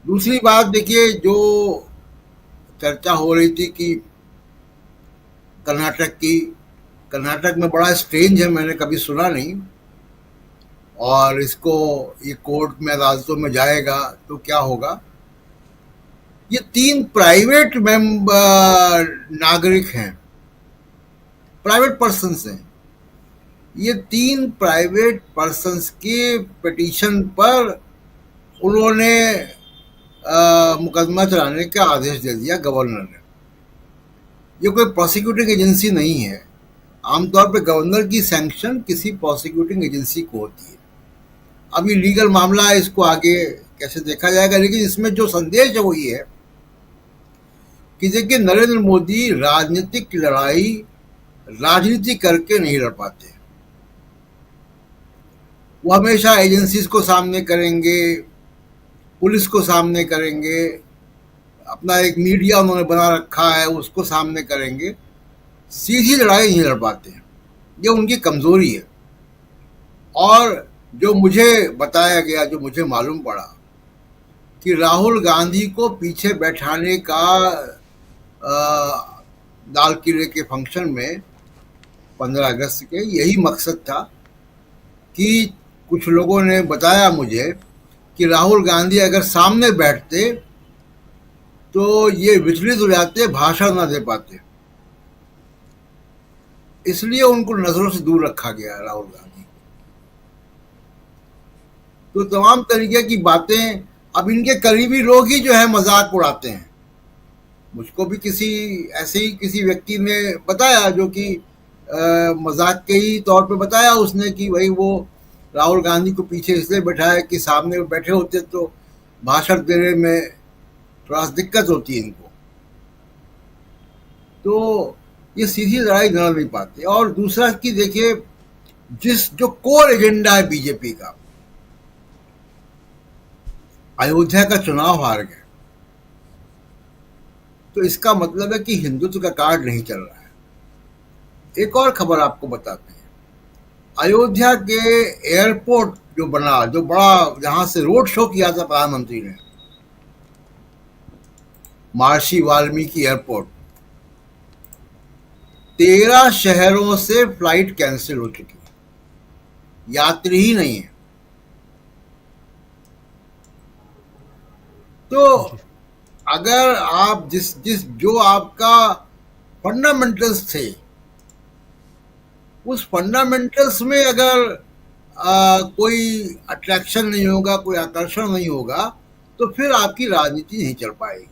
दूसरी बात देखिए, जो चर्चा हो रही थी कि कर्नाटक में बड़ा स्ट्रेंज है, मैंने कभी सुना नहीं, और इसको ये कोर्ट में अदालतों में जाएगा तो क्या होगा। ये 3 प्राइवेट नागरिक हैं, प्राइवेट पर्सन्स हैं। ये 3 प्राइवेट पर्सन्स के पिटीशन पर उन्होंने मुकदमा चलाने का आदेश दे दिया गवर्नर ने। ये कोई प्रोसिक्यूटिंग एजेंसी नहीं है। आमतौर पे गवर्नर की सैंक्शन किसी प्रोसिक्यूटिंग एजेंसी को होती है। अभी लीगल मामला है, इसको आगे कैसे देखा जाएगा, लेकिन इसमें जो संदेश है वो ये है कि देखिए, नरेंद्र मोदी राजनीतिक लड़ाई राजनीति करके नहीं लड़ पाते। वो हमेशा एजेंसीज को सामने करेंगे, पुलिस को सामने करेंगे, अपना एक मीडिया उन्होंने बना रखा है उसको सामने करेंगे, सीधी लड़ाई नहीं लड़ पाते। ये उनकी कमजोरी है। और जो मुझे बताया गया, जो मुझे मालूम पड़ा कि राहुल गांधी को पीछे बैठाने का लाल किले के फंक्शन में 15 अगस्त के यही मकसद था कि कुछ लोगों ने बताया मुझे कि राहुल गांधी अगर सामने बैठते तो ये विचलित हो जाते, भाषण ना दे पाते, इसलिए उनको नजरों से दूर रखा गया राहुल गांधी। तो तमाम तरीके की बातें, अब इनके करीबी लोग ही जो है मजाक उड़ाते हैं। मुझको भी किसी व्यक्ति ने बताया, जो कि मजाक के ही तौर पे बताया उसने कि भाई वो राहुल गांधी को पीछे इसलिए बैठाया कि सामने वो बैठे होते तो भाषण देने में थोड़ा दिक्कत होती है इनको। तो ये सीधी लड़ाई लड़ नहीं पाते। और दूसरा कि देखिए, जो कोर एजेंडा है बीजेपी का, अयोध्या का चुनाव हार गए, तो इसका मतलब है कि हिंदुत्व का कार्ड नहीं चल रहा है। एक और खबर आपको बताते हैं, अयोध्या के एयरपोर्ट जो बना, जो बड़ा, जहां से रोड शो किया था प्रधानमंत्री ने, महर्षि वाल्मीकि एयरपोर्ट, 13 शहरों से फ्लाइट कैंसिल हो चुकी है, यात्री ही नहीं है। तो अगर आप जो आपका फंडामेंटल्स थे, उस फंडामेंटल्स में अगर कोई अट्रैक्शन नहीं होगा, कोई आकर्षण नहीं होगा, तो फिर आपकी राजनीति नहीं चल पाएगी।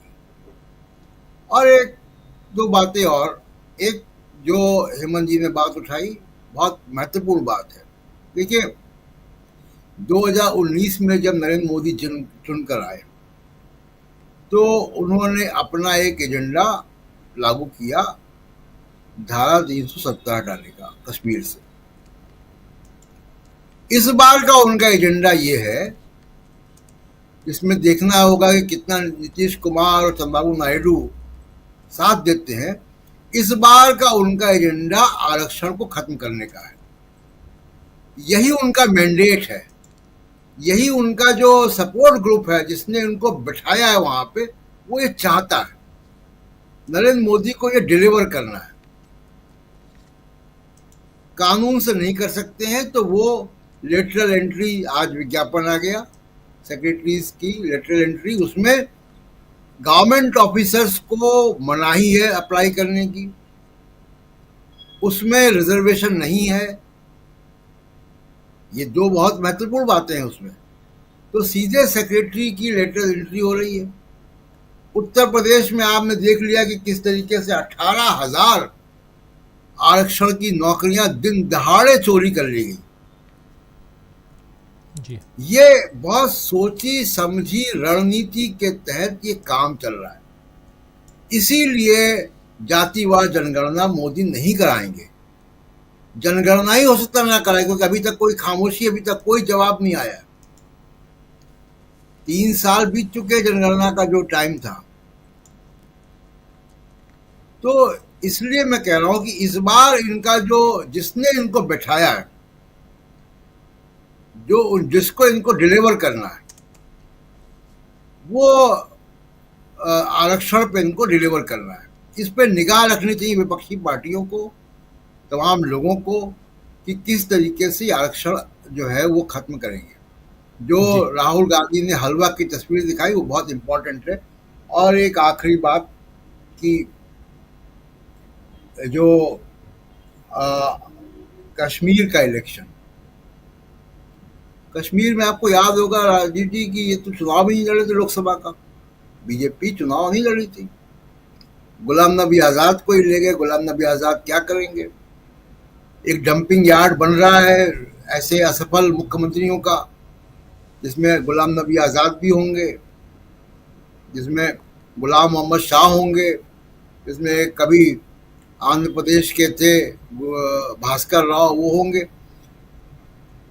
और एक दो बातें और, एक जो हेमंत जी ने बात उठाई, बहुत महत्वपूर्ण बात है। देखिए, 2019 में जब नरेंद्र मोदी चुनकर आए तो उन्होंने अपना एक एजेंडा लागू किया, धारा 370 हटाने का कश्मीर से। इस बार का उनका एजेंडा ये है, इसमें देखना होगा कि कितना नीतीश कुमार और चंद्रबाबू नायडू साथ देते हैं। इस बार का उनका एजेंडा आरक्षण को खत्म करने का है। यही उनका मैंडेट है, यही उनका जो सपोर्ट ग्रुप है जिसने उनको बिठाया है वहां पे, वो ये चाहता है। नरेंद्र मोदी को ये डिलीवर करना है। कानून से नहीं कर सकते हैं तो वो लेटरल एंट्री, आज विज्ञापन आ गया सेक्रेटरीज की लेटरल एंट्री, उसमें गवर्नमेंट ऑफिसर्स को मनाही है अप्लाई करने की, उसमें रिजर्वेशन नहीं है। ये दो बहुत महत्वपूर्ण बातें हैं उसमें। तो सीधे सेक्रेटरी की लेटरल एंट्री हो रही है। उत्तर प्रदेश में आपने देख लिया कि किस तरीके से 18,000 आरक्षण की नौकरियां दिन दहाड़े चोरी कर ली गई। जी। ये बहुत सोची समझी रणनीति के तहत ये काम चल रहा है। इसीलिए जातिवार जनगणना मोदी नहीं कराएंगे। जनगणना ही हो सकता ना कराए, क्योंकि अभी तक कोई खामोशी, अभी तक कोई जवाब नहीं आया। 3 साल बीत चुके जनगणना का जो टाइम था। तो इसलिए मैं कह रहा हूं कि इस बार इनका जो जिसने इनको बैठाया है, जो जिसको इनको डिलीवर करना है, वो आरक्षण पे इनको डिलीवर करना है। इस पे निगाह रखनी चाहिए विपक्षी पार्टियों को, तमाम लोगों को, कि किस तरीके से आरक्षण जो है वो खत्म करेंगे। जो राहुल गांधी ने हलवा की तस्वीर दिखाई वो बहुत इंपॉर्टेंट है। और एक आखिरी बात कि जो कश्मीर का इलेक्शन, कश्मीर में आपको याद होगा राजीव जी कि ये तो चुनाव ही नहीं लड़े थे लोकसभा का, बीजेपी चुनाव नहीं लड़ी थी। गुलाम नबी आज़ाद को ही ले गए। गुलाम नबी आज़ाद क्या करेंगे? एक डंपिंग यार्ड बन रहा है ऐसे असफल मुख्यमंत्रियों का, जिसमें गुलाम नबी आज़ाद भी होंगे, जिसमें गुलाम मोहम्मद शाह होंगे, जिसमें कभी आंध्र प्रदेश के थे भास्कर राव, वो होंगे।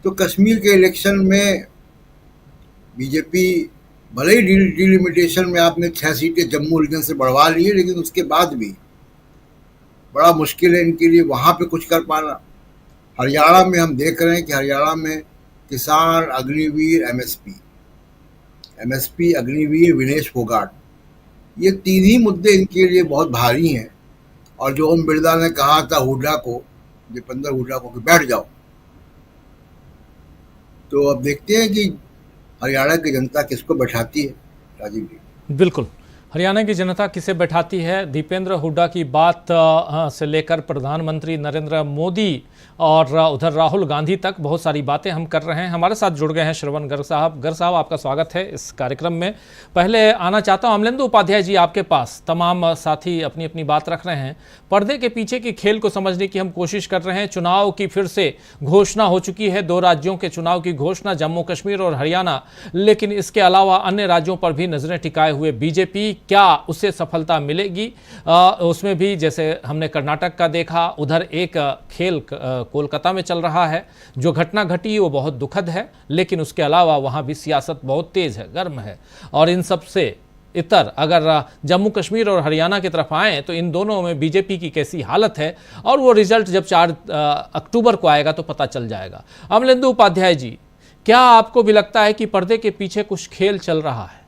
तो कश्मीर के इलेक्शन में बीजेपी भले ही डिलिमिटेशन में आपने 6 सीटें जम्मू रीजन से बढ़वा ली है, लेकिन उसके बाद भी बड़ा मुश्किल है इनके लिए वहाँ पे कुछ कर पाना। हरियाणा में हम देख रहे हैं कि हरियाणा में किसान, अग्निवीर, एमएसपी, अग्निवीर, विनेश फोगाट, ये 3 ही मुद्दे इनके लिए बहुत भारी हैं। और जो ओम बिरला ने कहा था हुड्डा को, दीपेंद्र हुड्डा को, कि बैठ जाओ, तो अब देखते हैं कि हरियाणा की जनता किसको बैठाती है। राजीव जी, बिल्कुल, हरियाणा की जनता किसे बैठाती है। दीपेंद्र हुड्डा की बात से लेकर प्रधानमंत्री नरेंद्र मोदी और उधर राहुल गांधी तक बहुत सारी बातें हम कर रहे हैं। हमारे साथ जुड़ गए हैं श्रवण गर्ग साहब। गर्ग साहब, आपका स्वागत है इस कार्यक्रम में। पहले आना चाहता हूं अमलेंदु उपाध्याय जी आपके पास। तमाम साथी अपनी अपनी बात रख रहे हैं। पर्दे के पीछे की खेल को समझने की हम कोशिश कर रहे हैं। चुनाव की फिर से घोषणा हो चुकी है, 2 राज्यों के चुनाव की घोषणा, जम्मू कश्मीर और हरियाणा। लेकिन इसके अलावा अन्य राज्यों पर भी नजरें टिकाए हुए बीजेपी, क्या उसे सफलता मिलेगी? उसमें भी जैसे हमने कर्नाटक का देखा, उधर एक खेल कोलकाता में चल रहा है। जो घटना घटी वो बहुत दुखद है, लेकिन उसके अलावा वहाँ भी सियासत बहुत तेज है, गर्म है। और इन सब से इतर अगर जम्मू कश्मीर और हरियाणा की तरफ आएँ तो इन दोनों में बीजेपी की कैसी हालत है, और वो रिजल्ट जब 4 अक्टूबर को आएगा तो पता चल जाएगा। अमलेंदु उपाध्याय जी, क्या आपको भी लगता है कि पर्दे के पीछे कुछ खेल चल रहा है?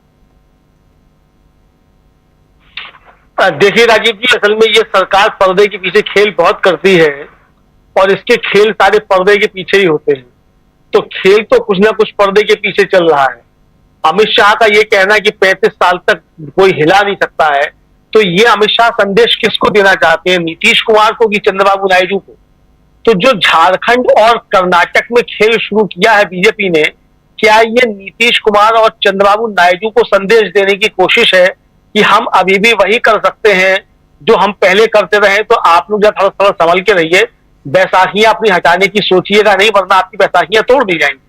देखिए राजीव जी, असल में ये सरकार पर्दे के पीछे खेल बहुत करती है, और इसके खेल सारे पर्दे के पीछे ही होते हैं। तो खेल तो कुछ ना कुछ पर्दे के पीछे चल रहा है। अमित शाह का ये कहना है कि 35 साल तक कोई हिला नहीं सकता है, तो ये अमित शाह संदेश किसको देना चाहते हैं, नीतीश कुमार को कि चंद्रबाबू नायडू को? तो जो झारखंड और कर्नाटक में खेल शुरू किया है बीजेपी ने, क्या ये नीतीश कुमार और चंद्रबाबू नायडू को संदेश देने की कोशिश है कि हम अभी भी वही कर सकते हैं जो हम पहले करते रहे, तो आप लोग जब थोड़ा संभल के रहिए, बैसाखियां अपनी हटाने की सोचिएगा नहीं, वरना आपकी बैसाखियां तोड़ दी जाएंगी।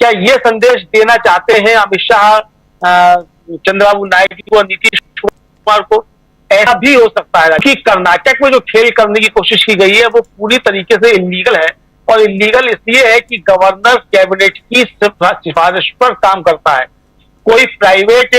क्या ये संदेश देना चाहते हैं अमित शाह चंद्रबाबू नायडू और नीतीश कुमार को? ऐसा भी हो सकता है कि कर्नाटक में जो खेल करने की कोशिश की गई है वो पूरी तरीके से इलीगल है, और इलीगल इसलिए है कि गवर्नर कैबिनेट की सिफारिश पर काम करता है। कोई प्राइवेट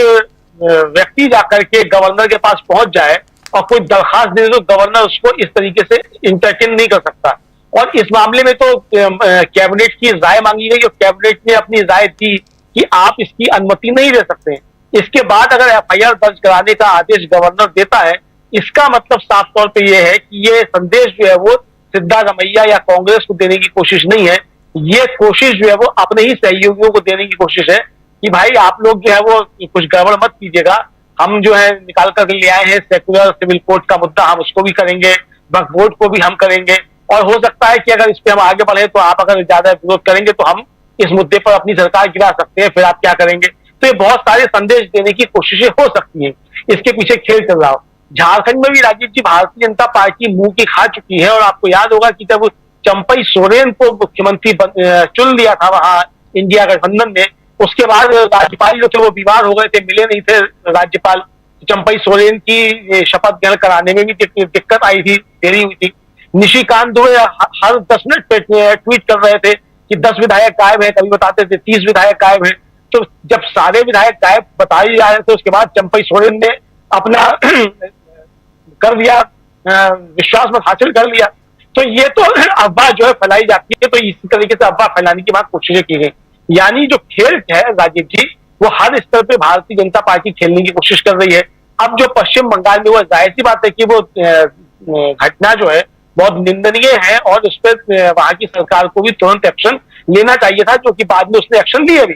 व्यक्ति जाकर के गवर्नर के पास पहुंच जाए और कोई दरखास्त दे तो गवर्नर उसको इस तरीके से इंटरटेन नहीं कर सकता। और इस मामले में तो कैबिनेट की राय मांगी गई और कैबिनेट ने अपनी राय दी कि आप इसकी अनुमति नहीं दे सकते। इसके बाद अगर एफआईआर दर्ज कराने का आदेश गवर्नर देता है, इसका मतलब साफ तौर पे ये है कि ये संदेश जो है वो सिद्धारमैया या कांग्रेस को देने की कोशिश नहीं है, ये कोशिश जो है वो अपने ही सहयोगियों को देने की कोशिश है कि भाई आप लोग जो है वो कुछ गड़बड़ मत कीजिएगा, हम जो है निकाल कर ले आए हैं सेक्युलर सिविल कोड का मुद्दा, हम उसको भी करेंगे, वक्फ बोर्ड को भी हम करेंगे, और हो सकता है कि अगर इस पे हम आगे बढ़े तो आप अगर ज्यादा विरोध करेंगे तो हम इस मुद्दे पर अपनी सरकार गिरा सकते हैं, फिर आप क्या करेंगे? तो ये बहुत सारे संदेश देने की कोशिशें हो सकती हैं, इसके पीछे खेल चल रहा हो। झारखंड में भी राजीव जी भारतीय जनता पार्टी मुंह की खा चुकी है, और आपको याद होगा कि जब चंपई सोरेन को मुख्यमंत्री चुन लिया था वहां इंडिया गठबंधन ने, उसके बाद राज्यपाल जो थे वो बीमार हो गए थे, मिले नहीं थे राज्यपाल। चंपई सोरेन की शपथ ग्रहण कराने में भी दिक्कत आई थी, देरी हुई थी। निशिकांत दुबे हर 10 मिनट पे ट्वीट कर रहे थे कि 10 विधायक गायब है, कभी बताते थे 30 विधायक गायब है। तो जब सारे विधायक गायब बताए जा रहे थे, उसके बाद चंपई सोरेन ने अपना कर लिया, विश्वास मत हासिल कर लिया। तो ये तो अफवाह जो है फैलाई जाती है, तो इसी तरीके से अफवाह फैलाने की बात कोशिशें की गई। यानी जो खेल है राजीव जी, वो हर स्तर पे भारतीय जनता पार्टी खेलने की कोशिश कर रही है। अब जो पश्चिम बंगाल में हुआ, जाहिर सी बात है कि वो घटना जो है बहुत निंदनीय है, और उस पर वहां की सरकार को भी तुरंत एक्शन लेना चाहिए था, जो कि बाद में उसने एक्शन लिया भी।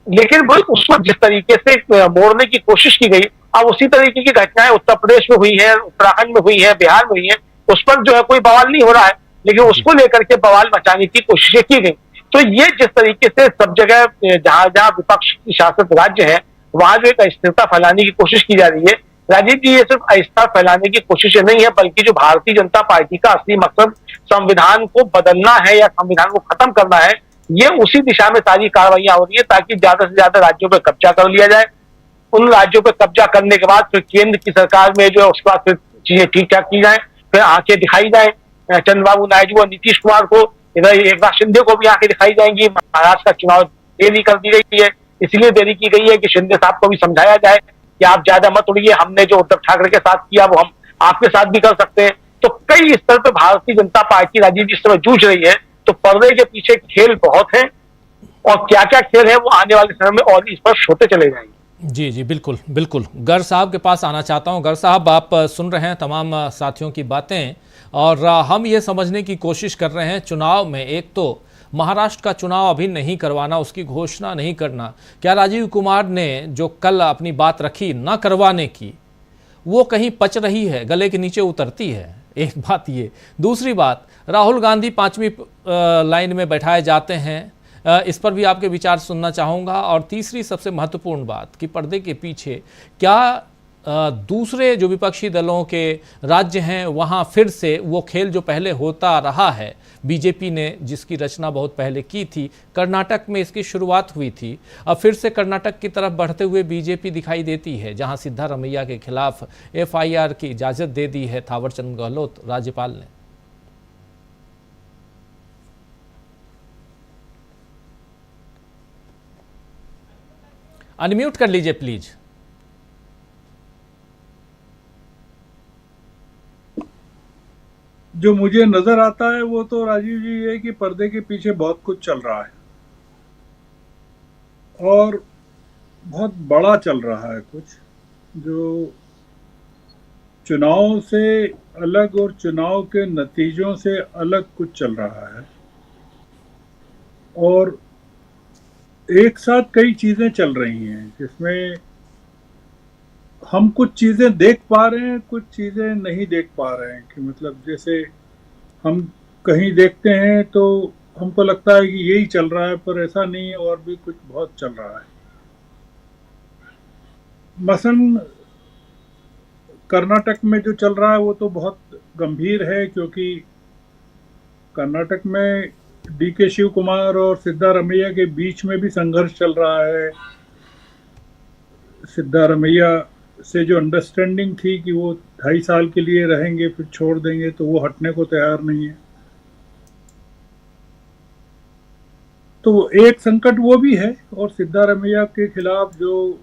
लेकिन वो उसको जिस तरीके से मोड़ने की कोशिश की गई, अब उसी तरीके की घटनाएं उत्तर प्रदेश में हुई है, उत्तराखंड में हुई है, बिहार में हुई है, उस पर जो है कोई बवाल नहीं हो रहा है, लेकिन उसको लेकर के बवाल मचाने की कोशिशें की गई। तो ये जिस तरीके से सब जगह जहां जहां विपक्ष की शासित राज्य है, वहां जो एक अस्थिरता फैलाने की कोशिश की जा रही है, राजीव जी, ये सिर्फ अस्थिरता फैलाने की कोशिश नहीं है, बल्कि जो भारतीय जनता पार्टी का असली मकसद संविधान को बदलना है या संविधान को खत्म करना है, ये उसी दिशा में सारी कार्रवाइयां हो रही है, ताकि ज्यादा से ज्यादा राज्यों पर कब्जा कर लिया जाए। उन राज्यों पर कब्जा करने के बाद फिर केंद्र की सरकार में जो है उसके बाद फिर चीजें ठीक ठाक की जाए, फिर आंखें दिखाई जाए चंद्रबाबू नायडू और नीतीश कुमार को, इधर एकनाथ शिंदे को भी आंखें दिखाई जाएंगी। महाराष्ट्र का चुनाव देरी कर दी गई है, इसलिए देरी की गई है कि शिंदे साहब को भी समझाया जाए कि आप ज्यादा मत उड़िए, हमने जो उद्धव ठाकरे के साथ किया वो हम आपके साथ भी कर सकते हैं। तो कई स्तर पर भारतीय जनता पार्टी राजीव जी इस समय जूझ रही है। तो पर्दे के पीछे खेल बहुत है, और क्या क्या खेल है वो आने वाले समय में और इस पर होते चले जाएंगे। जी जी, बिल्कुल बिल्कुल। गर साहब के पास आना चाहता हूं। गर साहब, आप सुन रहे हैं तमाम साथियों की बातें, और हम ये समझने की कोशिश कर रहे हैं चुनाव में, एक तो महाराष्ट्र का चुनाव अभी नहीं करवाना, उसकी घोषणा नहीं करना, क्या राजीव कुमार ने जो कल अपनी बात रखी न करवाने की, वो कहीं पच रही है, गले के नीचे उतरती है? एक बात ये। दूसरी बात, राहुल गांधी 5वीं लाइन में बैठाए जाते हैं, इस पर भी आपके विचार सुनना चाहूँगा। और तीसरी सबसे महत्वपूर्ण बात कि पर्दे के पीछे क्या दूसरे जो विपक्षी दलों के राज्य हैं वहाँ फिर से वो खेल जो पहले होता रहा है, बीजेपी ने जिसकी रचना बहुत पहले की थी, कर्नाटक में इसकी शुरुआत हुई थी, अब फिर से कर्नाटक की तरफ बढ़ते हुए बीजेपी दिखाई देती है, जहाँ सिद्धारमैया के खिलाफ एफआईआर की इजाज़त दे दी है थावरचंद गहलोत राज्यपाल ने। अनम्यूट कर लीजिए प्लीज। जो मुझे नजर आता है वो तो राजीव जी ये कि पर्दे के पीछे बहुत कुछ चल रहा है, और बहुत बड़ा चल रहा है कुछ, जो चुनाव से अलग और चुनाव के नतीजों से अलग कुछ चल रहा है, और एक साथ कई चीजें चल रही हैं, जिसमें हम कुछ चीजें देख पा रहे हैं, कुछ चीजें नहीं देख पा रहे हैं। कि मतलब जैसे हम कहीं देखते हैं तो हमको लगता है कि यही चल रहा है, पर ऐसा नहीं है, और भी कुछ बहुत चल रहा है। मसलन कर्नाटक में जो चल रहा है वो तो बहुत गंभीर है, क्योंकि कर्नाटक में डीके शिव कुमार और सिद्धारमैया के बीच में भी संघर्ष चल रहा है। सिद्धारमैया से जो अंडरस्टैंडिंग थी कि वो 2.5 साल के लिए रहेंगे फिर छोड़ देंगे, तो वो हटने को तैयार नहीं है। तो एक संकट वो भी है, और सिद्धारमैया के खिलाफ जो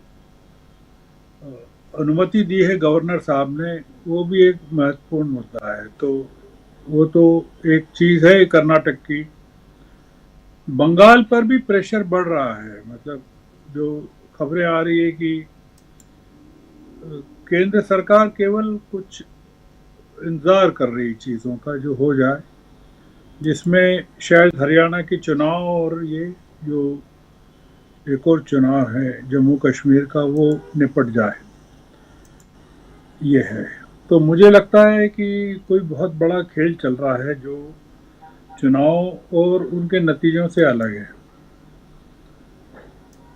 अनुमति दी है गवर्नर साहब ने, वो भी एक महत्वपूर्ण मुद्दा है। तो वो तो एक चीज है कर्नाटक की। बंगाल पर भी प्रेशर बढ़ रहा है। मतलब जो खबरें आ रही है कि केंद्र सरकार केवल कुछ इंतजार कर रही चीज़ों का जो हो जाए, जिसमें शायद हरियाणा के चुनाव और ये जो एक और चुनाव है जम्मू कश्मीर का, वो निपट जाए, ये है। तो मुझे लगता है कि कोई बहुत बड़ा खेल चल रहा है जो चुनाव और उनके नतीजों से अलग है।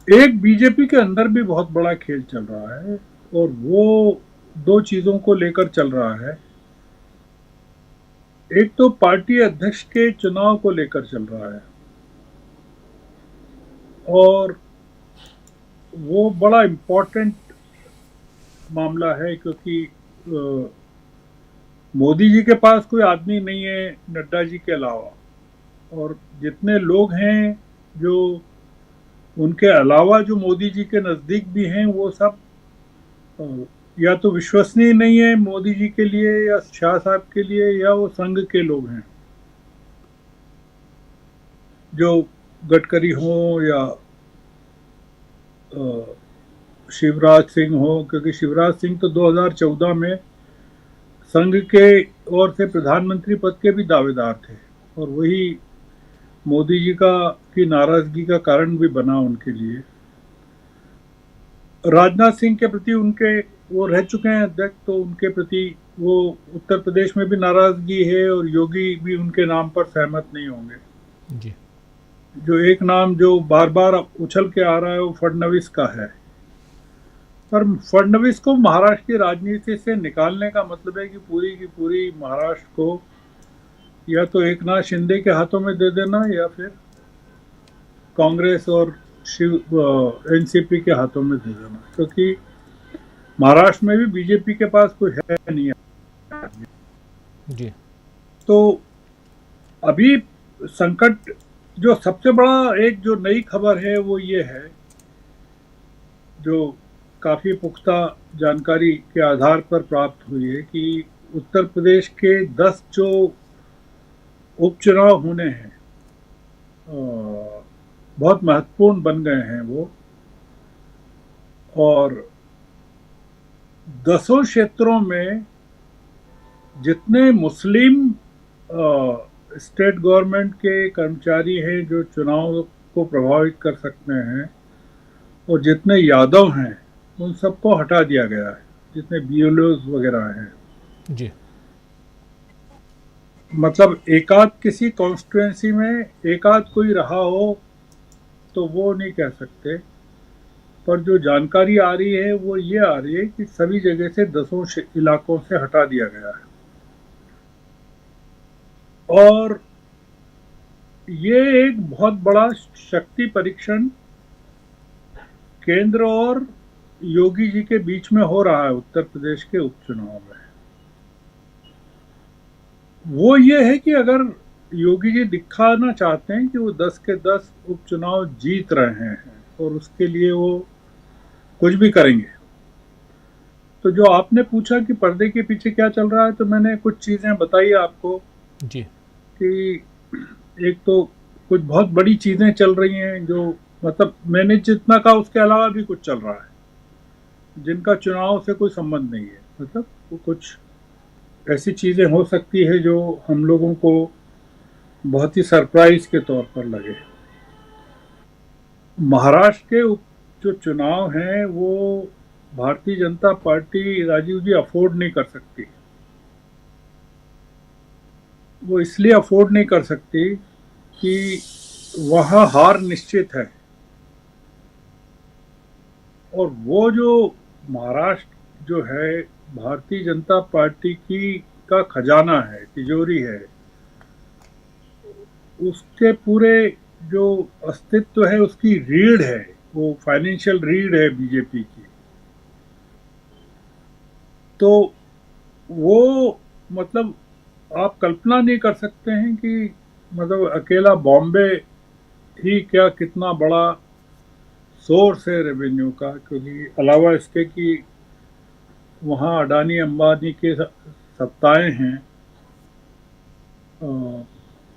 एक बीजेपी के अंदर भी बहुत बड़ा खेल चल रहा है, और वो 2 चीजों को लेकर चल रहा है। एक तो पार्टी अध्यक्ष के चुनाव को लेकर चल रहा है, और वो बड़ा इम्पोर्टेंट मामला है, क्योंकि मोदी जी के पास कोई आदमी नहीं है नड्डा जी के अलावा, और जितने लोग हैं जो उनके अलावा जो मोदी जी के नज़दीक भी हैं, वो सब या तो विश्वसनीय नहीं है मोदी जी के लिए या शाह साहब के लिए, या वो संघ के लोग हैं, जो गडकरी हो या शिवराज सिंह हो। क्योंकि शिवराज सिंह तो 2014 में संघ के ओर से प्रधानमंत्री पद के भी दावेदार थे, और वही मोदी जी की नाराजगी का कारण भी बना उनके लिए। राजनाथ सिंह के प्रति उनके वो रह चुके हैं अध्यक्ष, तो उनके प्रति वो उत्तर प्रदेश में भी नाराजगी है, और योगी भी उनके नाम पर सहमत नहीं होंगे जी। जो एक नाम जो बार बार उछल के आ रहा है वो फडणवीस का है। पर फडणवीस को महाराष्ट्र की राजनीति से निकालने का मतलब है कि पूरी की पूरी महाराष्ट्र को या तो एकनाथ शिंदे के हाथों में दे देना, या फिर कांग्रेस और एनसीपी के हाथों में दे देना, क्योंकि महाराष्ट्र में भी बीजेपी के पास कोई है नहीं जी। तो अभी संकट जो सबसे बड़ा एक जो नई खबर है वो ये है, जो काफी पुख्ता जानकारी के आधार पर प्राप्त हुई है, कि उत्तर प्रदेश के 10 जो उपचुनाव होने हैं बहुत महत्वपूर्ण बन गए हैं वो, और 10 क्षेत्रों में जितने मुस्लिम स्टेट गवर्नमेंट के कर्मचारी हैं जो चुनाव को प्रभावित कर सकते हैं, और जितने यादव हैं उन सबको हटा दिया गया है, जितने बीएलओज वगैरह हैं जी। मतलब एकाध किसी कॉन्स्टिट्यूएंसी में एकाध कोई रहा हो तो वो नहीं कह सकते, पर जो जानकारी आ रही है वो ये आ रही है कि सभी जगह से 10 इलाकों से हटा दिया गया है। और ये एक बहुत बड़ा शक्ति परीक्षण केंद्र और योगी जी के बीच में हो रहा है उत्तर प्रदेश के उपचुनाव में। वो ये है कि अगर योगी जी दिखाना चाहते हैं कि वो 10 के 10 उपचुनाव जीत रहे हैं और उसके लिए वो कुछ भी करेंगे, तो जो आपने पूछा कि पर्दे के पीछे क्या चल रहा है, तो मैंने कुछ चीजें बताई आपको जी, कि एक तो कुछ बहुत बड़ी चीजें चल रही हैं, जो मतलब मैंने जितना कहा उसके अलावा भी कुछ चल रहा है जिनका चुनाव से कोई संबंध नहीं है। मतलब वो कुछ ऐसी चीजें हो सकती है जो हम लोगों को बहुत ही सरप्राइज के तौर पर लगे। महाराष्ट्र के जो चुनाव हैं वो भारतीय जनता पार्टी राजीव जी अफोर्ड नहीं कर सकती। वो इसलिए अफोर्ड नहीं कर सकती कि वहाँ हार निश्चित है, और वो जो महाराष्ट्र जो है भारतीय जनता पार्टी का खजाना है, तिजोरी है, उसके पूरे जो अस्तित्व है उसकी रीढ़ है, वो फाइनेंशियल रीढ़ है बीजेपी की। तो वो मतलब आप कल्पना नहीं कर सकते हैं कि मतलब अकेला बॉम्बे ही क्या कितना बड़ा सोर्स है रेवेन्यू का, क्योंकि अलावा इसके कि वहाँ अडानी अंबानी के सत्ताएं हैं,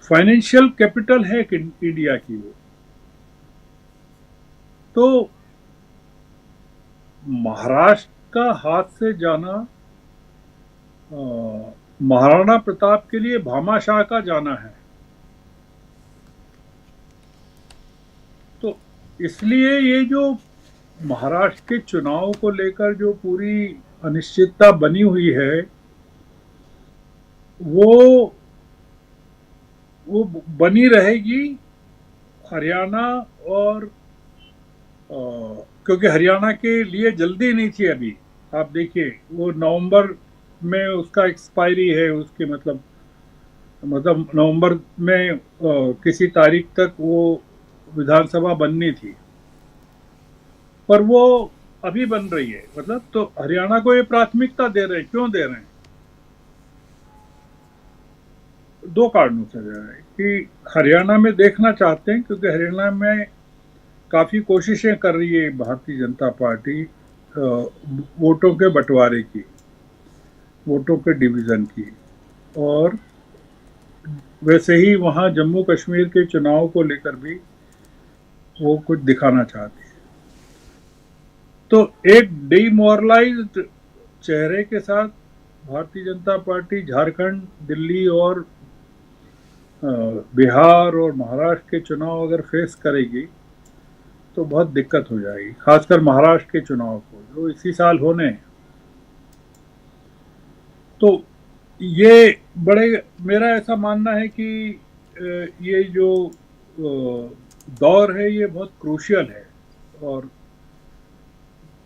फाइनेंशियल कैपिटल है कि इंडिया की वो। तो महाराष्ट्र का हाथ से जाना महाराणा प्रताप के लिए भामाशाह का जाना है। तो इसलिए ये जो महाराष्ट्र के चुनाव को लेकर जो पूरी अनिश्चितता बनी हुई है वो बनी रहेगी हरियाणा और क्योंकि हरियाणा के लिए जल्दी नहीं थी अभी। आप देखिए वो नवंबर में उसका एक्सपायरी है, उसके मतलब नवंबर में किसी तारीख तक वो विधानसभा बननी थी, पर वो अभी बन रही है। मतलब तो हरियाणा को ये प्राथमिकता दे रहे हैं। क्यों दे रहे हैं? दो कारणों से दे रहे हैं कि हरियाणा में देखना चाहते हैं, क्योंकि हरियाणा में काफ़ी कोशिशें कर रही है भारतीय जनता पार्टी वोटों के बंटवारे की, वोटों के डिवीज़न की, और वैसे ही वहाँ जम्मू कश्मीर के चुनाव को लेकर भी वो कुछ दिखाना चाहती है। तो एक डिमोरलाइज्ड चेहरे के साथ भारतीय जनता पार्टी झारखंड, दिल्ली और बिहार और महाराष्ट्र के चुनाव अगर फेस करेगी तो बहुत दिक्कत हो जाएगी, खासकर महाराष्ट्र के चुनाव को जो इसी साल होने हैं। तो ये मेरा ऐसा मानना है कि ये जो दौर है ये बहुत क्रूशियल है और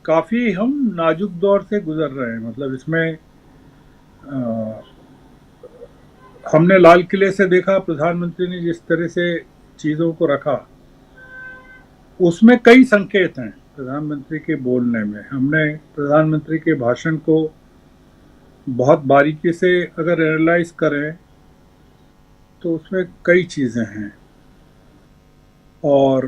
काफ़ी हम नाजुक दौर से गुजर रहे हैं। मतलब इसमें हमने लाल किले से देखा प्रधानमंत्री ने जिस तरह से चीज़ों को रखा, उसमें कई संकेत हैं प्रधानमंत्री के बोलने में। हमने प्रधानमंत्री के भाषण को बहुत बारीकी से अगर एनालाइज करें तो उसमें कई चीज़ें हैं और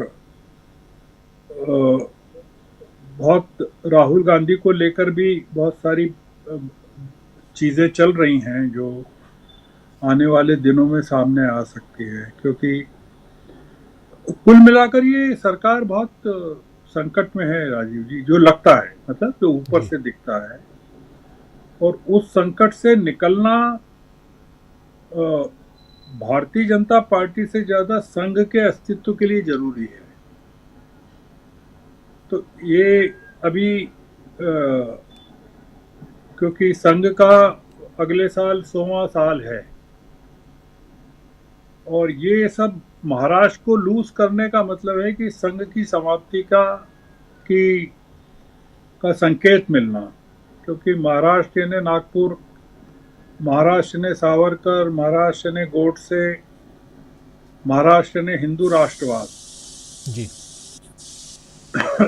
बहुत राहुल गांधी को लेकर भी बहुत सारी चीज़ें चल रही हैं जो आने वाले दिनों में सामने आ सकती है, क्योंकि कुल मिलाकर ये सरकार बहुत संकट में है राजीव जी, जो लगता है, मतलब जो ऊपर से दिखता है। और उस संकट से निकलना भारतीय जनता पार्टी से ज़्यादा संघ के अस्तित्व के लिए जरूरी है। तो ये अभी क्योंकि संघ का अगले साल 100वां साल है और ये सब महाराष्ट्र को लूज करने का मतलब है कि संघ की समाप्ति का संकेत मिलना, क्योंकि महाराष्ट्र ने नागपुर, महाराष्ट्र ने सावरकर, महाराष्ट्र ने गोडसे, महाराष्ट्र ने हिंदू राष्ट्रवाद जी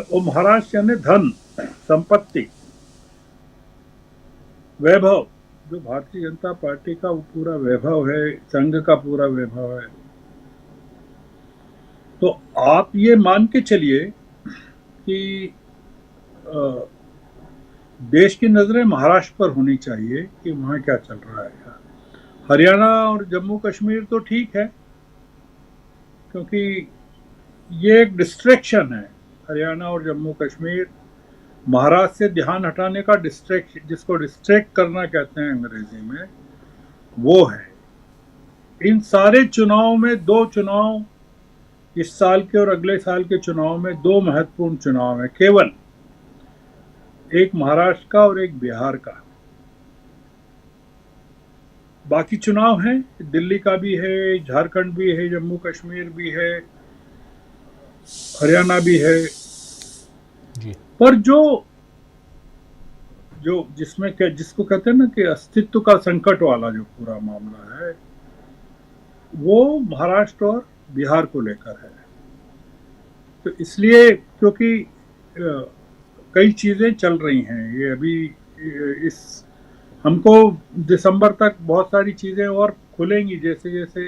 और महाराष्ट्र ने धन, संपत्ति, वैभव, जो भारतीय जनता पार्टी का वो पूरा वैभव है, संघ का पूरा वैभव है। तो आप ये मान के चलिए कि देश की नजरें महाराष्ट्र पर होनी चाहिए कि वहाँ क्या चल रहा है। हरियाणा और जम्मू कश्मीर तो ठीक है, क्योंकि ये एक डिस्ट्रैक्शन है। हरियाणा और जम्मू कश्मीर महाराष्ट्र से ध्यान हटाने का जिसको डिस्ट्रैक्ट करना कहते हैं अंग्रेजी में, वो है। इन सारे चुनाव में, दो चुनाव इस साल के और अगले साल के चुनाव में, दो महत्वपूर्ण चुनाव हैं केवल, एक महाराष्ट्र का और एक बिहार का। बाकी चुनाव हैं, दिल्ली का भी है, झारखंड भी है, जम्मू कश्मीर भी है, हरियाणा भी है जी। पर जिसको कहते हैं ना कि अस्तित्व का संकट वाला जो पूरा मामला है, वो महाराष्ट्र और बिहार को लेकर है। तो इसलिए क्योंकि कई चीज़ें चल रही हैं, ये अभी इस हमको दिसंबर तक बहुत सारी चीज़ें और खुलेंगी, जैसे जैसे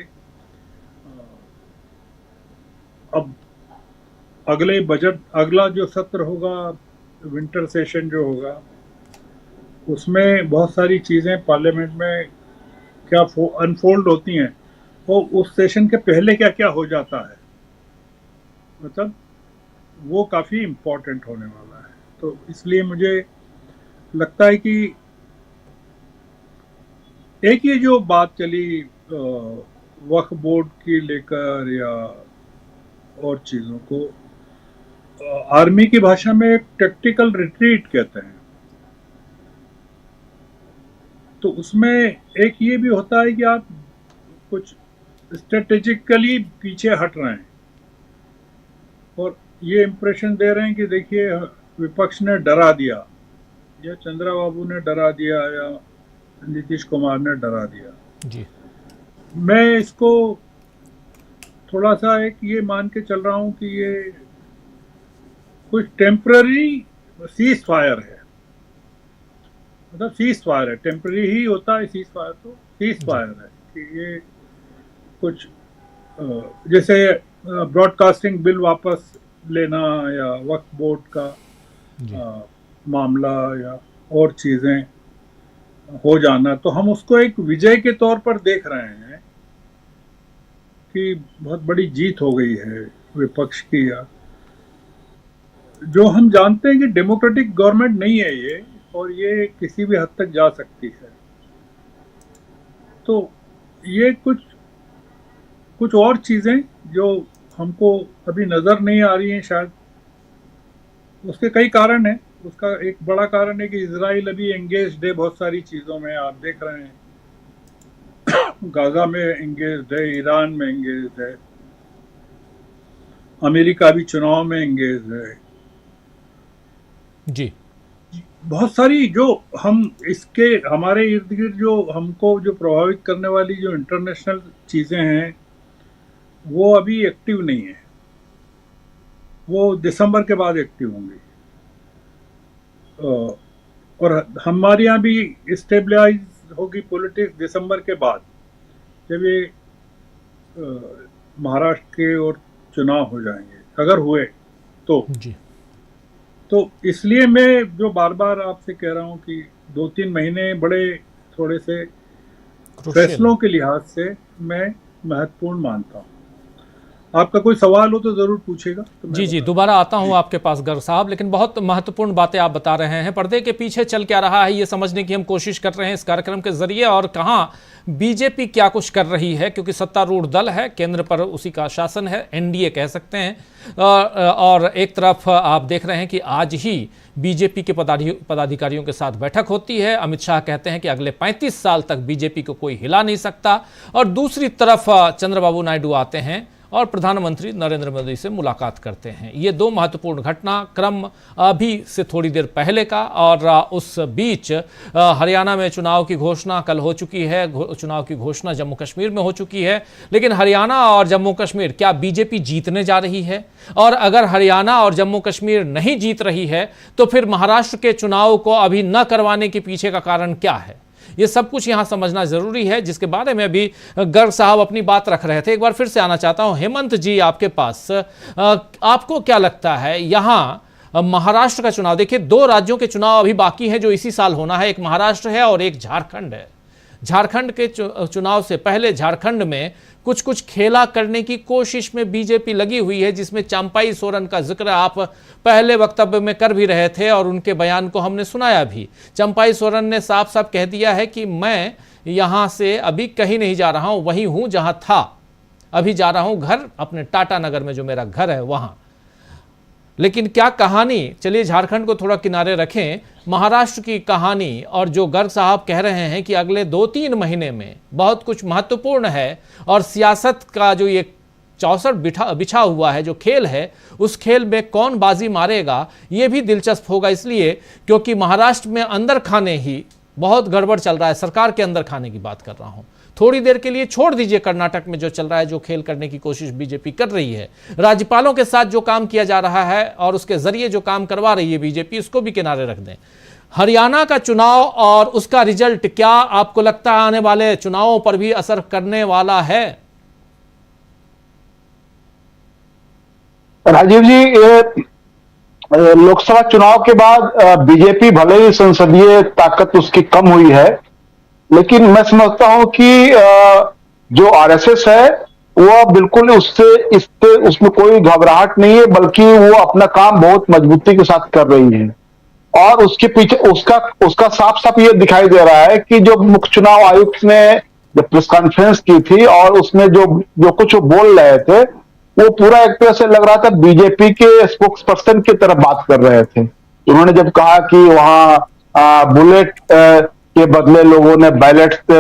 अब अगले बजट, अगला जो सत्र होगा, विंटर सेशन जो होगा, उसमें बहुत सारी चीज़ें पार्लियामेंट में क्या अनफोल्ड होती हैं, वो उस सेशन के पहले क्या क्या हो जाता है, मतलब वो काफ़ी इम्पोर्टेंट होने वाला है। तो इसलिए मुझे लगता है कि एक ये जो बात चली वक्फ बोर्ड की लेकर या और चीज़ों को, आर्मी की भाषा में एक टैक्टिकल रिट्रीट कहते हैं। तो उसमें एक ये भी होता है कि आप कुछ स्ट्रेटेजिकली पीछे हट रहे हैं और ये इम्प्रेशन दे रहे हैं कि देखिए विपक्ष ने डरा दिया, या चंद्रबाबू ने डरा दिया, या नीतीश कुमार ने डरा दिया जी। मैं इसको थोड़ा सा एक ये मान के चल रहा हूँ कि ये कुछ टेम्पररी सीज फायर है, मतलब सीज फायर है, टेम्पररी ही होता है सीज फायर, तो सीज फायर है कि ये कुछ जैसे ब्रॉडकास्टिंग बिल वापस लेना या वक्फ बोर्ड का मामला या और चीज़ें हो जाना, तो हम उसको एक विजय के तौर पर देख रहे हैं कि बहुत बड़ी जीत हो गई है विपक्ष की, या जो हम जानते हैं कि डेमोक्रेटिक गवर्नमेंट नहीं है ये, और ये किसी भी हद तक जा सकती है। तो ये कुछ और चीज़ें जो हमको अभी नज़र नहीं आ रही हैं, शायद उसके कई कारण हैं। उसका एक बड़ा कारण है कि इजराइल अभी एंगेज्ड है बहुत सारी चीज़ों में, आप देख रहे हैं गाजा में एंगेज्ड है, ईरान में एंगेज्ड है, अमेरिका भी चुनाव में एंगेज्ड है जी। बहुत सारी जो हम इसके हमारे इर्द गिर्द जो हमको जो प्रभावित करने वाली जो इंटरनेशनल चीज़ें हैं वो अभी एक्टिव नहीं है, वो दिसंबर के बाद एक्टिव होंगी। और हमारे यहाँ भी स्टेबलाइज होगी पॉलिटिक्स दिसंबर के बाद, जब ये महाराष्ट्र के और चुनाव हो जाएंगे, अगर हुए तो जी। तो इसलिए मैं जो बार बार आपसे कह रहा हूँ कि 2-3 महीने बड़े थोड़े से फैसलों के लिहाज से मैं महत्वपूर्ण मानता हूँ। आपका कोई सवाल हो तो जरूर पूछेगा। तो जी दोबारा आता हूं आपके पास गर्ग साहब, लेकिन बहुत महत्वपूर्ण बातें आप बता रहे हैं। पर्दे के पीछे चल क्या रहा है ये समझने की हम कोशिश कर रहे हैं इस कार्यक्रम के जरिए, और कहां बीजेपी क्या कुछ कर रही है, क्योंकि सत्तारूढ़ दल है, केंद्र पर उसी का शासन है, एनडीए कह सकते हैं। और एक तरफ आप देख रहे हैं कि आज ही बीजेपी के पदाधिकारियों के साथ बैठक होती है। अमित शाह कहते हैं कि अगले 35 साल तक बीजेपी को कोई हिला नहीं सकता, और दूसरी तरफ चंद्रबाबू नायडू आते हैं और प्रधानमंत्री नरेंद्र मोदी से मुलाकात करते हैं। ये दो महत्वपूर्ण घटनाक्रम अभी से थोड़ी देर पहले का, और उस बीच हरियाणा में चुनाव की घोषणा कल हो चुकी है, चुनाव की घोषणा जम्मू कश्मीर में हो चुकी है। लेकिन हरियाणा और जम्मू कश्मीर, क्या बीजेपी जीतने जा रही है? और अगर हरियाणा और जम्मू कश्मीर नहीं जीत रही है तो फिर महाराष्ट्र के चुनाव को अभी न करवाने के पीछे का कारण क्या है? ये सब कुछ यहां समझना जरूरी है, जिसके बारे में भी गर्ग साहब अपनी बात रख रहे थे। एक बार फिर से आना चाहता हूं हेमंत जी आपके पास। आपको क्या लगता है यहां महाराष्ट्र का चुनाव, देखिए 2 राज्यों के चुनाव अभी बाकी हैं जो इसी साल होना है, एक महाराष्ट्र है और एक झारखंड है। झारखंड के चुनाव से पहले झारखंड में कुछ खेला करने की कोशिश में बीजेपी लगी हुई है, जिसमें चंपाई सोरेन का जिक्र आप पहले वक्तव्य में कर भी रहे थे और उनके बयान को हमने सुनाया भी। चंपाई सोरेन ने साफ साफ कह दिया है कि मैं यहां से अभी कहीं नहीं जा रहा हूं, वहीं हूं जहां था, अभी जा रहा हूं घर अपने टाटा नगर में जो मेरा घर है वहां। लेकिन क्या कहानी, चलिए झारखंड को थोड़ा किनारे रखें, महाराष्ट्र की कहानी और जो गर्ग साहब कह रहे हैं कि अगले 2-3 महीने में बहुत कुछ महत्वपूर्ण है, और सियासत का जो ये चौसठ बिछा हुआ है जो खेल है, उस खेल में कौन बाजी मारेगा ये भी दिलचस्प होगा, इसलिए क्योंकि महाराष्ट्र में अंदर खाने ही बहुत गड़बड़ चल रहा है, सरकार के अंदर खाने की बात कर रहा हूं। थोड़ी देर के लिए छोड़ दीजिए कर्नाटक में जो चल रहा है, जो खेल करने की कोशिश बीजेपी कर रही है, राज्यपालों के साथ जो काम किया जा रहा है और उसके जरिए जो काम करवा रही है बीजेपी, उसको भी किनारे रख दें। हरियाणा का चुनाव और उसका रिजल्ट क्या आपको लगता है आने वाले चुनावों पर भी असर करने वाला है? राजीव जी, लोकसभा चुनाव के बाद बीजेपी भले ही संसदीय ताकत उसकी कम हुई है, लेकिन मैं समझता हूं कि जो आरएसएस है वो बिल्कुल उसमें कोई घबराहट नहीं है, बल्कि वो अपना काम बहुत मजबूती के साथ कर रही है। और उसके पीछे उसका साफ साफ ये दिखाई दे रहा है कि जो मुख्य चुनाव आयुक्त ने जब प्रेस कॉन्फ्रेंस की थी और उसमें जो कुछ बोल रहे थे, वो पूरा एक तरह से लग रहा था बीजेपी के स्पोक्स पर्सन की तरफ बात कर रहे थे। उन्होंने जब कहा कि वहां बुलेट के बदले लोगों ने बैलेट से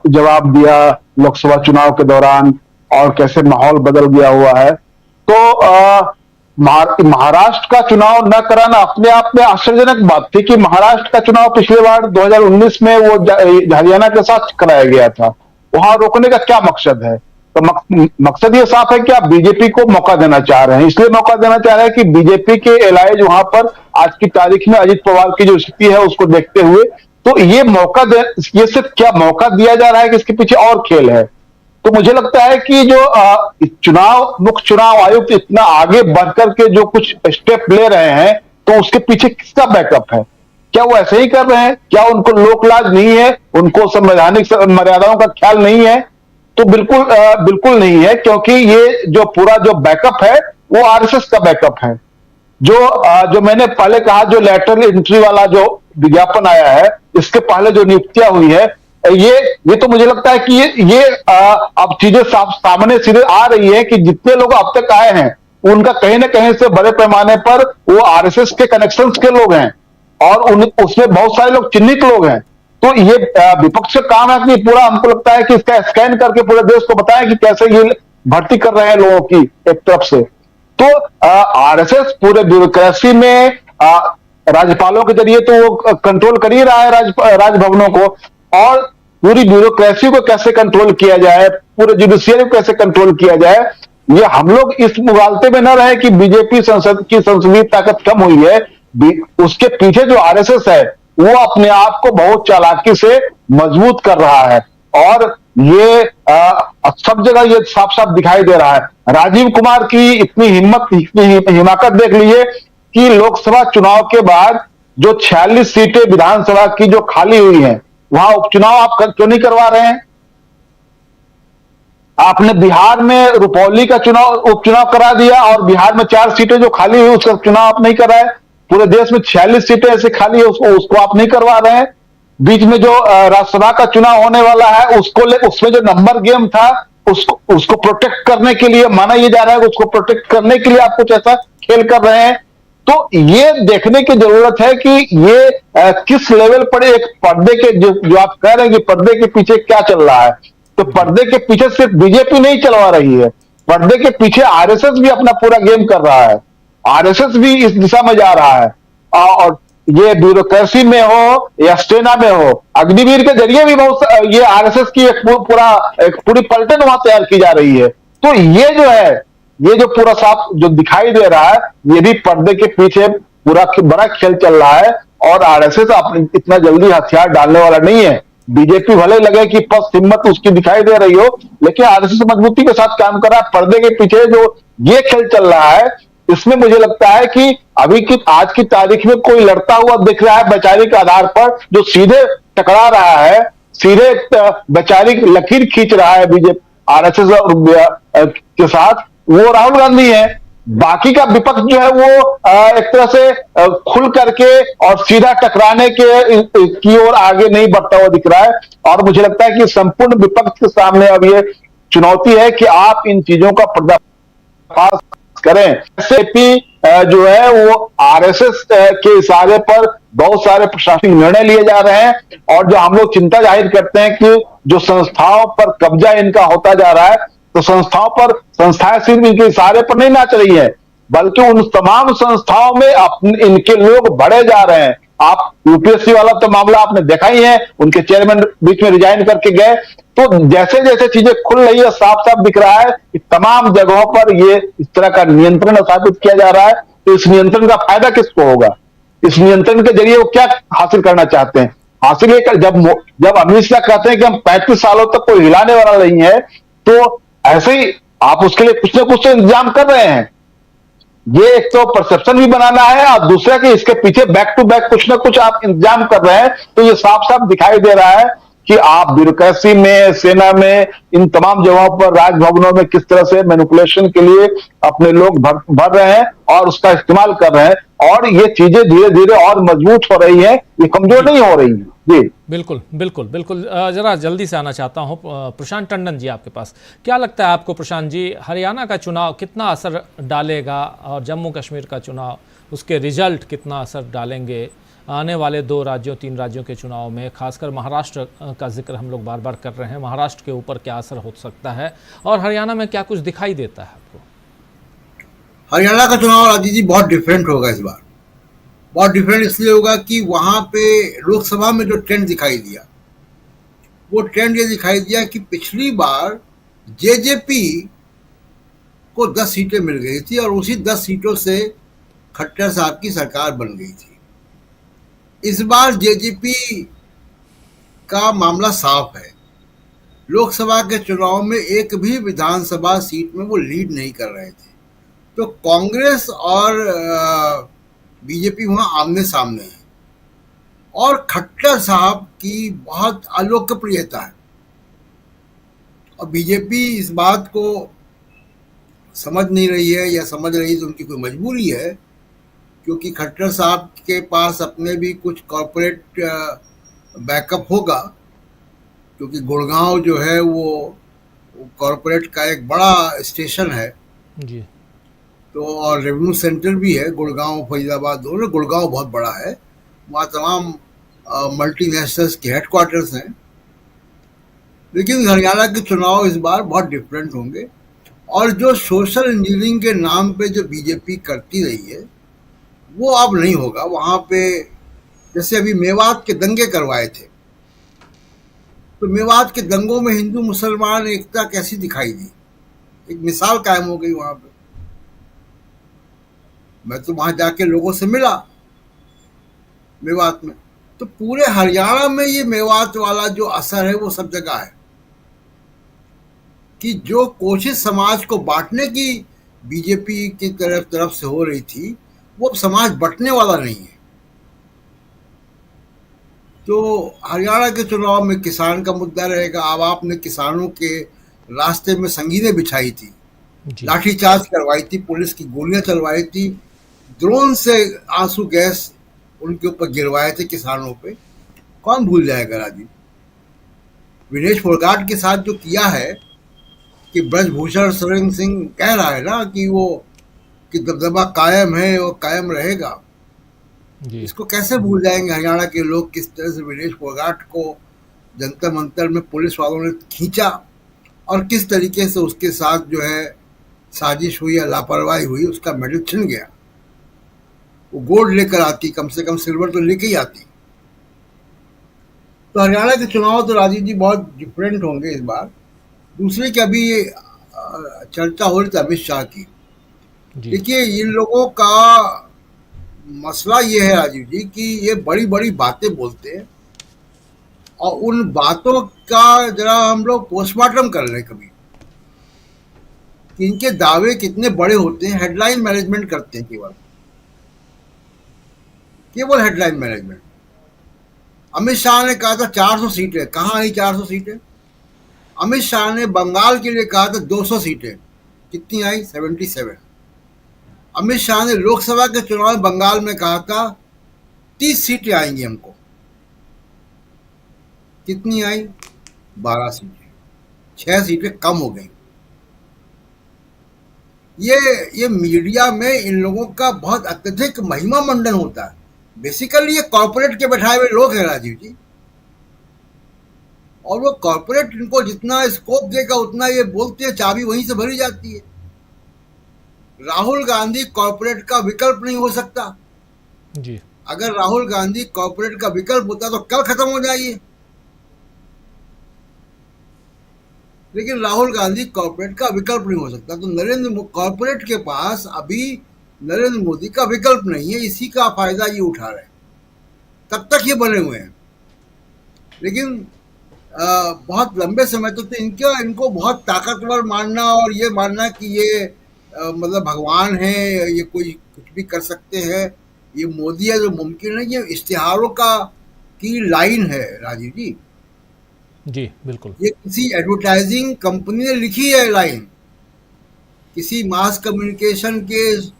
जवाब दिया लोकसभा चुनाव के दौरान और कैसे माहौल बदल गया हुआ है, तो महाराष्ट्र का चुनाव न कराना अपने आप में आश्चर्यजनक बात थी कि महाराष्ट्र का चुनाव पिछले बार 2019 में वो हरियाणा के साथ कराया गया था। वहां रोकने का क्या मकसद है? तो मकसद ये साफ है कि आप बीजेपी को मौका देना चाह रहे हैं, इसलिए मौका देना चाह रहे हैं कि बीजेपी के एलाइज वहां पर आज की तारीख में अजित पवार की जो स्थिति है उसको देखते हुए, तो ये सिर्फ क्या मौका दिया जा रहा है कि इसके पीछे और खेल है? तो मुझे लगता है कि जो मुख्य चुनाव आयुक्त इतना आगे बढ़कर के जो कुछ स्टेप ले रहे हैं, तो उसके पीछे किसका बैकअप है? क्या वो ऐसे ही कर रहे हैं? क्या उनको लोकलाज नहीं है? उनको संवैधानिक मर्यादाओं का ख्याल नहीं है? तो बिल्कुल नहीं है, क्योंकि ये जो पूरा जो बैकअप है वो आरएसएस का बैकअप है। जो मैंने पहले कहा, जो लेटरल एंट्री वाला जो विज्ञापन आया है, इसके पहले जो नियुक्तियां हुई है, ये तो मुझे लगता है कि ये अब चीजें सामने सीधे आ रही है कि जितने लोग अब तक आए हैं उनका कहीं ना कहीं से बड़े पैमाने पर वो आरएसएस के कनेक्शंस के लोग हैं और उसमें बहुत सारे लोग चिन्हित लोग हैं। तो ये विपक्ष का काम है कि पूरा, हमको लगता है कि इसका स्कैन करके पूरे देश को बताएं कि कैसे ये भर्ती कर रहे हैं लोगों की एक तरफ से। तो आरएसएस पूरे ब्यूरोक्रेसी में राज्यपालों के जरिए तो वो कंट्रोल कर ही रहा है राजभवनों को, और पूरी ब्यूरोक्रेसी को कैसे कंट्रोल किया जाए, पूरे जुडिशियरी को कैसे कंट्रोल किया जाए, ये हम लोग इस मुगालते में न रहे कि बीजेपी संसदीय ताकत कम हुई है। उसके पीछे जो आरएसएस है वो अपने आप को बहुत चालाकी से मजबूत कर रहा है, और ये सब जगह ये साफ साफ दिखाई दे रहा है। राजीव कुमार की इतनी हिमाकत देख लीजिए कि लोकसभा चुनाव के बाद जो 46 सीटें विधानसभा की जो खाली हुई हैं, वहां उपचुनाव आप क्यों नहीं करवा रहे हैं? आपने बिहार में रुपौली का उपचुनाव करा दिया और बिहार में 4 सीटें जो खाली हुई उसका चुनाव आप नहीं कराए। पूरे देश में 46 सीटें ऐसे खाली है, उसको आप नहीं करवा रहे हैं। बीच में जो राज्यसभा का चुनाव होने वाला है उसमें जो नंबर गेम था उसको प्रोटेक्ट करने के लिए माना यह जा रहा है कि उसको प्रोटेक्ट करने के लिए आप कुछ ऐसा खेल कर रहे हैं। तो ये देखने की जरूरत है कि ये किस लेवल पर एक पर्दे के जो आप कह रहे हैं कि पर्दे के पीछे क्या चल रहा है, तो पर्दे के पीछे सिर्फ बीजेपी नहीं चलवा रही है, पर्दे के पीछे आरएसएस भी अपना पूरा गेम कर रहा है। आरएसएस भी इस दिशा में जा रहा है, और ये ब्यूरोक्रेसी में हो या स्टेना में हो, अग्निवीर के जरिए भी बहुत ये आरएसएस की एक पूरी पलटन वहां तैयार की जा रही है। तो ये जो है, ये जो पूरा साफ जो दिखाई दे रहा है, ये भी पर्दे के पीछे पूरा बड़ा खेल चल रहा है, और आरएसएस इतना जल्दी हथियार डालने वाला नहीं है। बीजेपी भले लगे कि पस्त हिम्मत उसकी दिखाई दे रही हो, लेकिन आरएसएस मजबूती के साथ काम कर रहा है। पर्दे के पीछे जो ये खेल चल रहा है, इसमें मुझे लगता है कि आज की तारीख में कोई लड़ता हुआ दिख रहा है वैचारिक आधार पर, जो सीधे टकरा रहा है, सीधे वैचारिक लकीर खींच रहा है बीजेपी आरएसएस के साथ, वो राहुल गांधी है। बाकी का विपक्ष जो है वो एक तरह से खुल करके और सीधा टकराने की ओर आगे नहीं बढ़ता हुआ दिख रहा है। और मुझे लगता है कि संपूर्ण विपक्ष के सामने अब ये चुनौती है कि आप इन चीजों का पर्दाफाश करें। एसएपी जो है वो आरएसएस के इशारे पर बहुत सारे प्रशासनिक निर्णय लिए जा रहे हैं, और जो हम लोग चिंता जाहिर करते हैं कि जो संस्थाओं पर कब्जा इनका होता जा रहा है, तो संस्थाएं सिर्फ इनके इशारे पर नहीं नाच रही है, बल्कि उन तमाम संस्थाओं में इनके लोग बढ़े जा रहे हैं। आप यूपीएससी वाला तो मामला आपने देखा ही है, उनके चेयरमैन बीच में रिजाइन करके गए। तो जैसे जैसे चीजें खुल रही है, साफ साफ दिख रहा है कि तमाम जगहों पर ये इस तरह का नियंत्रण स्थापित किया जा रहा है। तो इस नियंत्रण का फायदा किसको होगा? इस नियंत्रण के जरिए वो क्या हासिल करना चाहते हैं? हासिल ये जब अमित शाह कहते हैं कि हम 35 सालों तक कोई हिलाने वाला नहीं है, तो ऐसे ही आप उसके लिए कुछ ना कुछ तो इंतजाम कर रहे हैं। ये एक तो परसेप्शन भी बनाना है और दूसरा कि इसके पीछे बैक टू बैक कुछ ना कुछ आप इंतजाम कर रहे हैं। तो ये साफ साफ दिखाई दे रहा है कि आप ब्यूरोक्रेसी में, सेना में, इन तमाम जगहों पर, राजभवनों में किस तरह से मैनिपुलेशन के लिए अपने लोग भर रहे हैं और उसका इस्तेमाल कर रहे हैं। और ये चीजें धीरे धीरे और मजबूत हो रही हैं, ये कमजोर नहीं हो रही हैं। जी बिल्कुल बिल्कुल बिल्कुल। जरा जल्दी से आना चाहता हूं प्रशांत टंडन जी आपके पास। क्या लगता है आपको प्रशांत जी, हरियाणा का चुनाव कितना असर डालेगा और जम्मू कश्मीर का चुनाव, उसके रिजल्ट कितना असर डालेंगे आने वाले 2 राज्यों 3 राज्यों के चुनाव में? खासकर महाराष्ट्र का जिक्र हम लोग बार बार कर रहे हैं, महाराष्ट्र के ऊपर क्या असर हो सकता है और हरियाणा में क्या कुछ दिखाई देता है आपको? हरियाणा का चुनाव राजीव जी बहुत डिफरेंट होगा इस बार। बहुत डिफरेंट इसलिए होगा कि वहां पे लोकसभा में जो ट्रेंड दिखाई दिया, वो ट्रेंड ये दिखाई दिया कि पिछली बार जेजेपी को 10 सीटें मिल गई थी और उसी 10 सीटों से खट्टर साहब की सरकार बन गई थी। इस बार जेजेपी का मामला साफ है। लोकसभा के चुनाव में एक भी विधानसभा सीट में वो लीड नहीं कर रहे थे। तो कांग्रेस और बीजेपी वहां आमने सामने है और खट्टर साहब की बहुत अलोकप्रियता है और बीजेपी इस बात को समझ नहीं रही है, या समझ रही तो उनकी कोई मजबूरी है, क्योंकि खट्टर साहब के पास अपने भी कुछ कॉरपोरेट बैकअप होगा, क्योंकि गुड़गांव जो है वो कॉरपोरेट का एक बड़ा स्टेशन है जी। तो और रेवेन्यू सेंटर भी है गुड़गांव फरीदाबाद दोनों। गुड़गांव बहुत बड़ा है, वहाँ तमाम मल्टीनेशनल्स के हेडक्वार्टर्स हैं। लेकिन हरियाणा के चुनाव इस बार बहुत डिफरेंट होंगे और जो सोशल इंजीनियरिंग के नाम पे जो बीजेपी करती रही है वो अब नहीं होगा। वहाँ पे जैसे अभी मेवात के दंगे करवाए थे, तो मेवात के दंगों में हिंदू मुसलमान एकता कैसी दिखाई दी, एक मिसाल कायम हो गई वहाँ पे। मैं तो वहां जाके लोगों से मिला मेवात में, तो पूरे हरियाणा में ये मेवात वाला जो असर है वो सब जगह है कि जो कोशिश समाज को बांटने की बीजेपी की तरफ से हो रही थी वो अब समाज बंटने वाला नहीं है। तो हरियाणा के चुनाव में किसान का मुद्दा रहेगा। अब आपने किसानों के रास्ते में संगीनें बिछाई थी, लाठीचार्ज करवाई थी, पुलिस की गोलियां चलवाई थी, ड्रोन से आंसू गैस उनके ऊपर गिरवाए थे किसानों पे। कौन भूल जाएगा राजीव? विनेश फोगाट के साथ जो किया है कि ब्रजभूषण शरण सिंह कह रहा है ना कि वो कि दबदबा कायम है और कायम रहेगा, इसको कैसे भूल जाएंगे हरियाणा के लोग? किस तरह से विनेश फोगाट को जंतर मंतर में पुलिस वालों ने खींचा और किस तरीके से उसके साथ जो है साजिश हुई या लापरवाही हुई, उसका मेडल छिन गया। वो गोल्ड लेकर आती, कम से कम सिल्वर तो लेके ही आती। तो हरियाणा के चुनाव तो राजीव जी बहुत डिफरेंट होंगे इस बार। दूसरे की अभी चर्चा हो रही थी अमित शाह की। देखिए इन लोगों का मसला ये है राजीव जी कि ये बड़ी बड़ी बातें बोलते हैं और उन बातों का जरा हम लोग पोस्टमार्टम कर लें कभी कि इनके दावे कितने बड़े होते हैं। हेडलाइन मैनेजमेंट करते हैं, केवल हेडलाइन मैनेजमेंट। अमित शाह ने कहा था 400 सीटें, कहाँ आई 400 सीटें? अमित शाह ने बंगाल के लिए कहा था 200 सीटें, कितनी आई? 77। अमित शाह ने लोकसभा के चुनाव में बंगाल में कहा था 30 सीटें आएंगी हमको, कितनी आई? 12 सीटें, 6 सीटें कम हो गई। ये मीडिया में इन लोगों का बहुत अत्यधिक महिमा मंडन होता है। बेसिकली ये कॉर्पोरेट के बैठाए हुए लोग हैं राजीव जी, और वो कॉर्पोरेट इनको जितना स्कोप देगा उतना ये बोलते हैं, चाबी वहीं से भरी जाती है। राहुल गांधी कॉर्पोरेट का विकल्प नहीं हो सकता जी। अगर राहुल गांधी कॉर्पोरेट का विकल्प होता तो कल खत्म हो जाइए, लेकिन राहुल गांधी कॉर्पोरेट का विकल्प नहीं हो सकता। तो कॉर्पोरेट के पास अभी नरेंद्र मोदी का विकल्प नहीं है, इसी का फायदा ये उठा रहे हैं, तब तक ये बने हुए हैं। लेकिन बहुत लंबे समय तक तो इनको बहुत ताकतवर मानना और ये मानना कि ये मतलब भगवान है, ये कोई कुछ भी कर सकते हैं, ये मोदी है जो मुमकिन है, ये इश्तिहारों की लाइन है राजीव जी। जी बिल्कुल, ये किसी एडवर्टाइजिंग कंपनी ने लिखी है लाइन, किसी मास कम्युनिकेशन के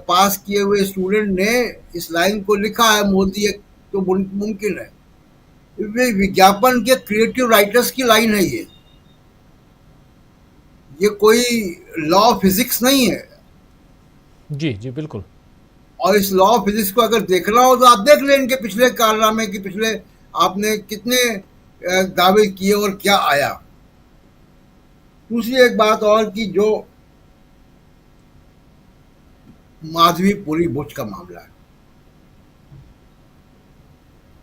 पास किए हुए स्टूडेंट ने इस लाइन को लिखा है, मोदी तो मुमकिन है। विज्ञापन के क्रिएटिव राइटर्स की लाइन है ये कोई लॉ ऑफ फिजिक्स नहीं है। जी जी बिल्कुल। और इस लॉ ऑफ फिजिक्स को अगर देखना हो तो आप देख लें इनके पिछले कारनामे कि पिछले आपने कितने दावे किए और क्या आया। दूसरी एक बात और कि जो माधवीपुरी बुच का मामला है,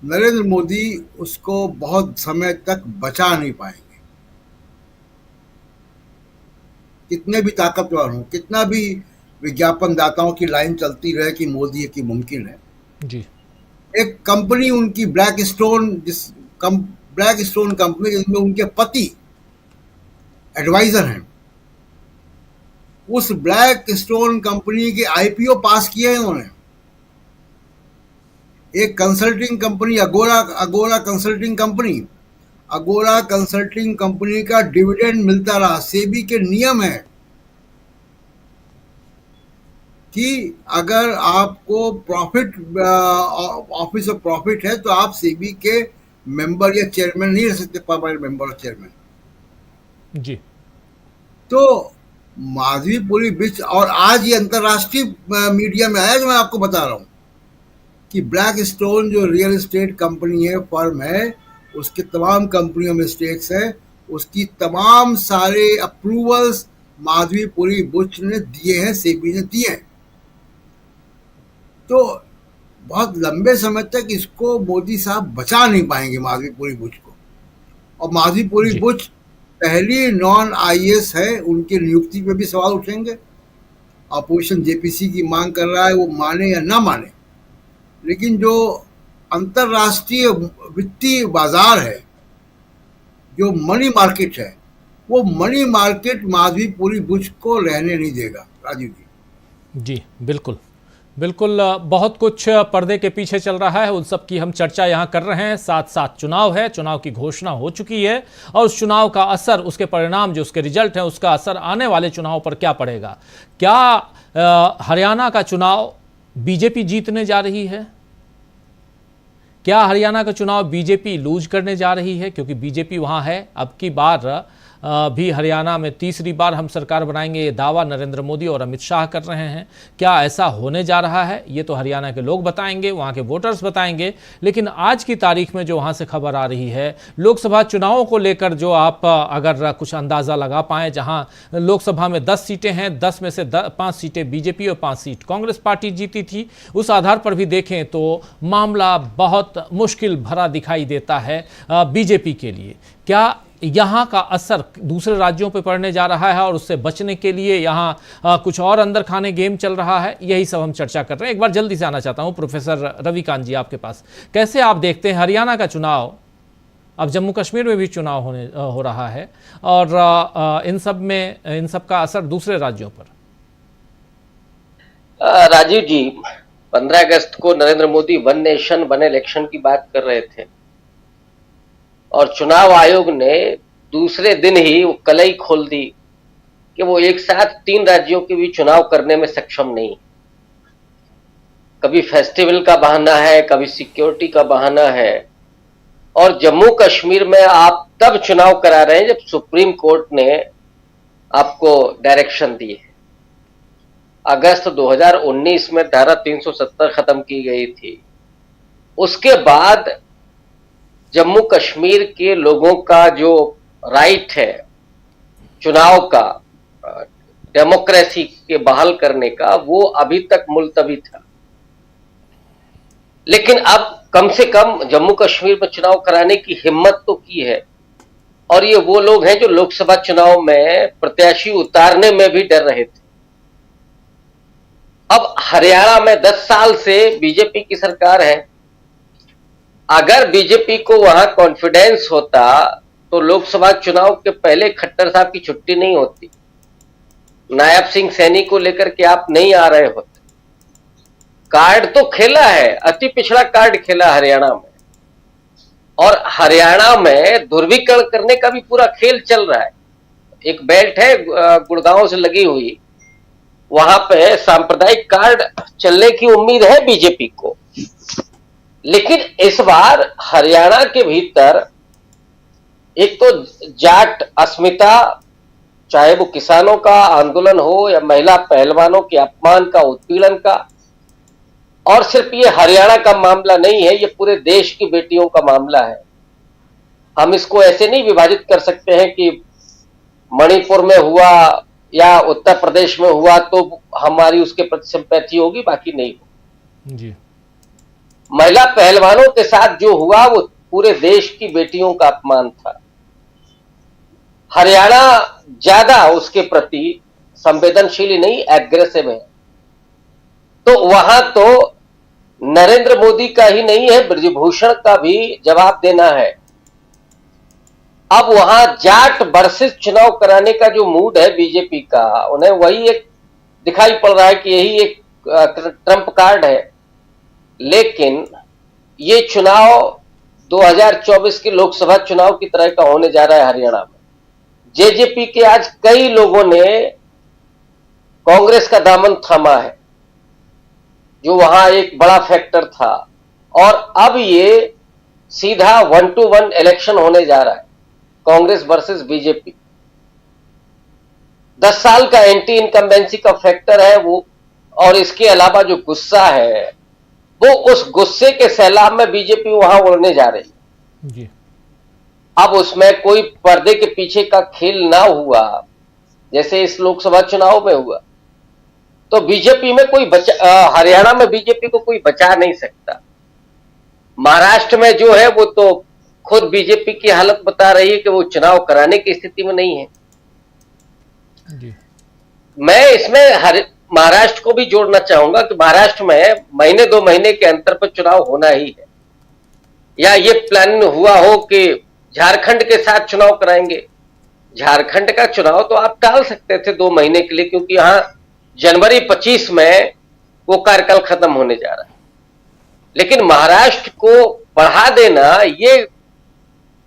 नरेंद्र मोदी उसको बहुत समय तक बचा नहीं पाएंगे, कितने भी ताकतवर हों, कितना भी विज्ञापन दाताओं की लाइन चलती रहे कि मोदी की मुमकिन है। जी। एक कंपनी उनकी ब्लैक स्टोन कंपनी, जिसमें उनके पति एडवाइजर हैं, उस ब्लैक स्टोन कंपनी के आईपीओ पास किए हैं उन्होंने। एक कंसल्टिंग कंपनी अगोरा कंसल्टिंग कंपनी का डिविडेंड मिलता रहा। सेबी के नियम है कि अगर आपको प्रॉफिट ऑफिस ऑफ प्रॉफिट है तो आप सेबी के मेंबर या चेयरमैन नहीं रह सकते, परमानेंट मेंबर और चेयरमैन। जी। तो माधवीपुरी बिच, और आज ये अंतर्राष्ट्रीय मीडिया में आया जो मैं आपको बता रहा हूं कि ब्लैक स्टोन जो रियल एस्टेट कंपनी है, फर्म है, उसके तमाम कंपनियों में स्टेक्स है, उसकी तमाम सारे अप्रूवल्स माधवीपुरी बुच ने दिए हैं, सेबी ने दिए हैं। तो बहुत लंबे समय तक इसको मोदी साहब बचा नहीं पाएंगे माधवीपुरी बुच को। और माधवीपुरी बुच पहली नॉन आईएएस है, उनकी नियुक्ति पे भी सवाल उठेंगे। अपोजिशन जेपीसी की मांग कर रहा है, वो माने या ना माने, लेकिन जो अंतरराष्ट्रीय वित्तीय बाजार है, जो मनी मार्केट है, वो मनी मार्केट माधवीपुरी बुच को रहने नहीं देगा राजीव जी। जी बिल्कुल बिल्कुल। बहुत कुछ पर्दे के पीछे चल रहा है, उन सब की हम चर्चा यहाँ कर रहे हैं। साथ साथ चुनाव है, चुनाव की घोषणा हो चुकी है और उस चुनाव का असर, उसके परिणाम, जो उसके रिजल्ट है, उसका असर आने वाले चुनाव पर क्या पड़ेगा। क्या हरियाणा का चुनाव बीजेपी जीतने जा रही है? क्या हरियाणा का चुनाव बीजेपी लूज करने जा रही है? क्योंकि बीजेपी वहाँ है। अब की बार भी हरियाणा में तीसरी बार हम सरकार बनाएंगे, ये दावा नरेंद्र मोदी और अमित शाह कर रहे हैं। क्या ऐसा होने जा रहा है? ये तो हरियाणा के लोग बताएंगे, वहाँ के वोटर्स बताएंगे। लेकिन आज की तारीख में जो वहाँ से खबर आ रही है, लोकसभा चुनावों को लेकर जो आप अगर कुछ अंदाज़ा लगा पाएँ, जहाँ लोकसभा में 10 सीटें हैं, 10 में से 5 सीटें बीजेपी और 5 सीट कांग्रेस पार्टी जीती थी, उस आधार पर भी देखें तो मामला बहुत मुश्किल भरा दिखाई देता है बीजेपी के लिए। क्या यहाँ का असर दूसरे राज्यों पर पड़ने जा रहा है और उससे बचने के लिए यहाँ कुछ और अंदर खाने गेम चल रहा है? यही सब हम चर्चा कर रहे हैं। एक बार जल्दी से आना चाहता हूँ प्रोफेसर रविकांत जी आपके पास। कैसे आप देखते हैं हरियाणा का चुनाव? अब जम्मू कश्मीर में भी चुनाव हो रहा है और इन सब का असर दूसरे राज्यों पर। राजीव जी, 15 अगस्त को Narendra Modi one nation one election की बात कर रहे थे और चुनाव आयोग ने दूसरे दिन ही वो कलई खोल दी कि वो एक साथ 3 राज्यों के भी चुनाव करने में सक्षम नहीं। कभी फेस्टिवल का बहाना है, कभी सिक्योरिटी का बहाना है, और जम्मू कश्मीर में आप तब चुनाव करा रहे हैं जब सुप्रीम कोर्ट ने आपको डायरेक्शन दी है। अगस्त 2019 में धारा 370 खत्म की गई थी। उसके बाद जम्मू कश्मीर के लोगों का जो राइट है चुनाव का, डेमोक्रेसी के बहाल करने का, वो अभी तक मुलतवी था। लेकिन अब कम से कम जम्मू कश्मीर में चुनाव कराने की हिम्मत तो की है, और ये वो लोग हैं जो लोकसभा चुनाव में प्रत्याशी उतारने में भी डर रहे थे। अब हरियाणा में 10 साल से बीजेपी की सरकार है। अगर बीजेपी को वहां कॉन्फिडेंस होता तो लोकसभा चुनाव के पहले खट्टर साहब की छुट्टी नहीं होती, नायब सिंह सैनी को लेकर के आप नहीं आ रहे होते। कार्ड तो खेला है, अति पिछड़ा कार्ड खेला हरियाणा में, और हरियाणा में ध्रुवीकरण करने का भी पूरा खेल चल रहा है। एक बेल्ट है गुड़गांव से लगी हुई, वहां पे सांप्रदायिक कार्ड चलने की उम्मीद है बीजेपी को। लेकिन इस बार हरियाणा के भीतर एक तो जाट अस्मिता, चाहे वो किसानों का आंदोलन हो या महिला पहलवानों के अपमान का, उत्पीड़न का, और सिर्फ ये हरियाणा का मामला नहीं है, ये पूरे देश की बेटियों का मामला है। हम इसको ऐसे नहीं विभाजित कर सकते हैं कि मणिपुर में हुआ या उत्तर प्रदेश में हुआ तो हमारी उसके प्रति सिंपैथी होगी, बाकी नहीं होगी। जी। महिला पहलवानों के साथ जो हुआ वो पूरे देश की बेटियों का अपमान था। हरियाणा ज्यादा उसके प्रति संवेदनशील ही नहीं, एग्रेसिव है। तो वहां तो नरेंद्र मोदी का ही नहीं है, ब्रजभूषण का भी जवाब देना है। अब वहां जाट वर्सेस चुनाव कराने का जो मूड है बीजेपी का, उन्हें वही एक दिखाई पड़ रहा है कि यही एक ट्रम्प कार्ड है। लेकिन ये चुनाव 2024 के लोकसभा चुनाव की तरह का होने जा रहा है हरियाणा में। जेजेपी के आज कई लोगों ने कांग्रेस का दामन थामा है, जो वहां एक बड़ा फैक्टर था, और अब ये सीधा 1-to-1 इलेक्शन होने जा रहा है, कांग्रेस वर्सेस बीजेपी। 10 साल का एंटी इनकम्बेंसी का फैक्टर है वो, और इसके अलावा जो गुस्सा है वो, उस गुस्से के सैलाब में बीजेपी वहां उड़ने जा रही है। जी। अब उसमें कोई पर्दे के पीछे का खेल ना हुआ जैसे इस लोकसभा चुनाव में हुआ, तो बीजेपी में कोई हरियाणा में बीजेपी को कोई बचा नहीं सकता। महाराष्ट्र में जो है वो तो खुद बीजेपी की हालत बता रही है कि वो चुनाव कराने की स्थिति में नहीं है। जी। मैं इसमें महाराष्ट्र को भी जोड़ना चाहूंगा कि महाराष्ट्र में महीने 2 महीने के अंतर पर चुनाव होना ही है, या ये प्लान हुआ हो कि झारखंड के साथ चुनाव कराएंगे। झारखंड का चुनाव तो आप टाल सकते थे 2 महीने के लिए, क्योंकि यहां जनवरी 25 में वो कार्यकाल खत्म होने जा रहा है। लेकिन महाराष्ट्र को बढ़ा देना ये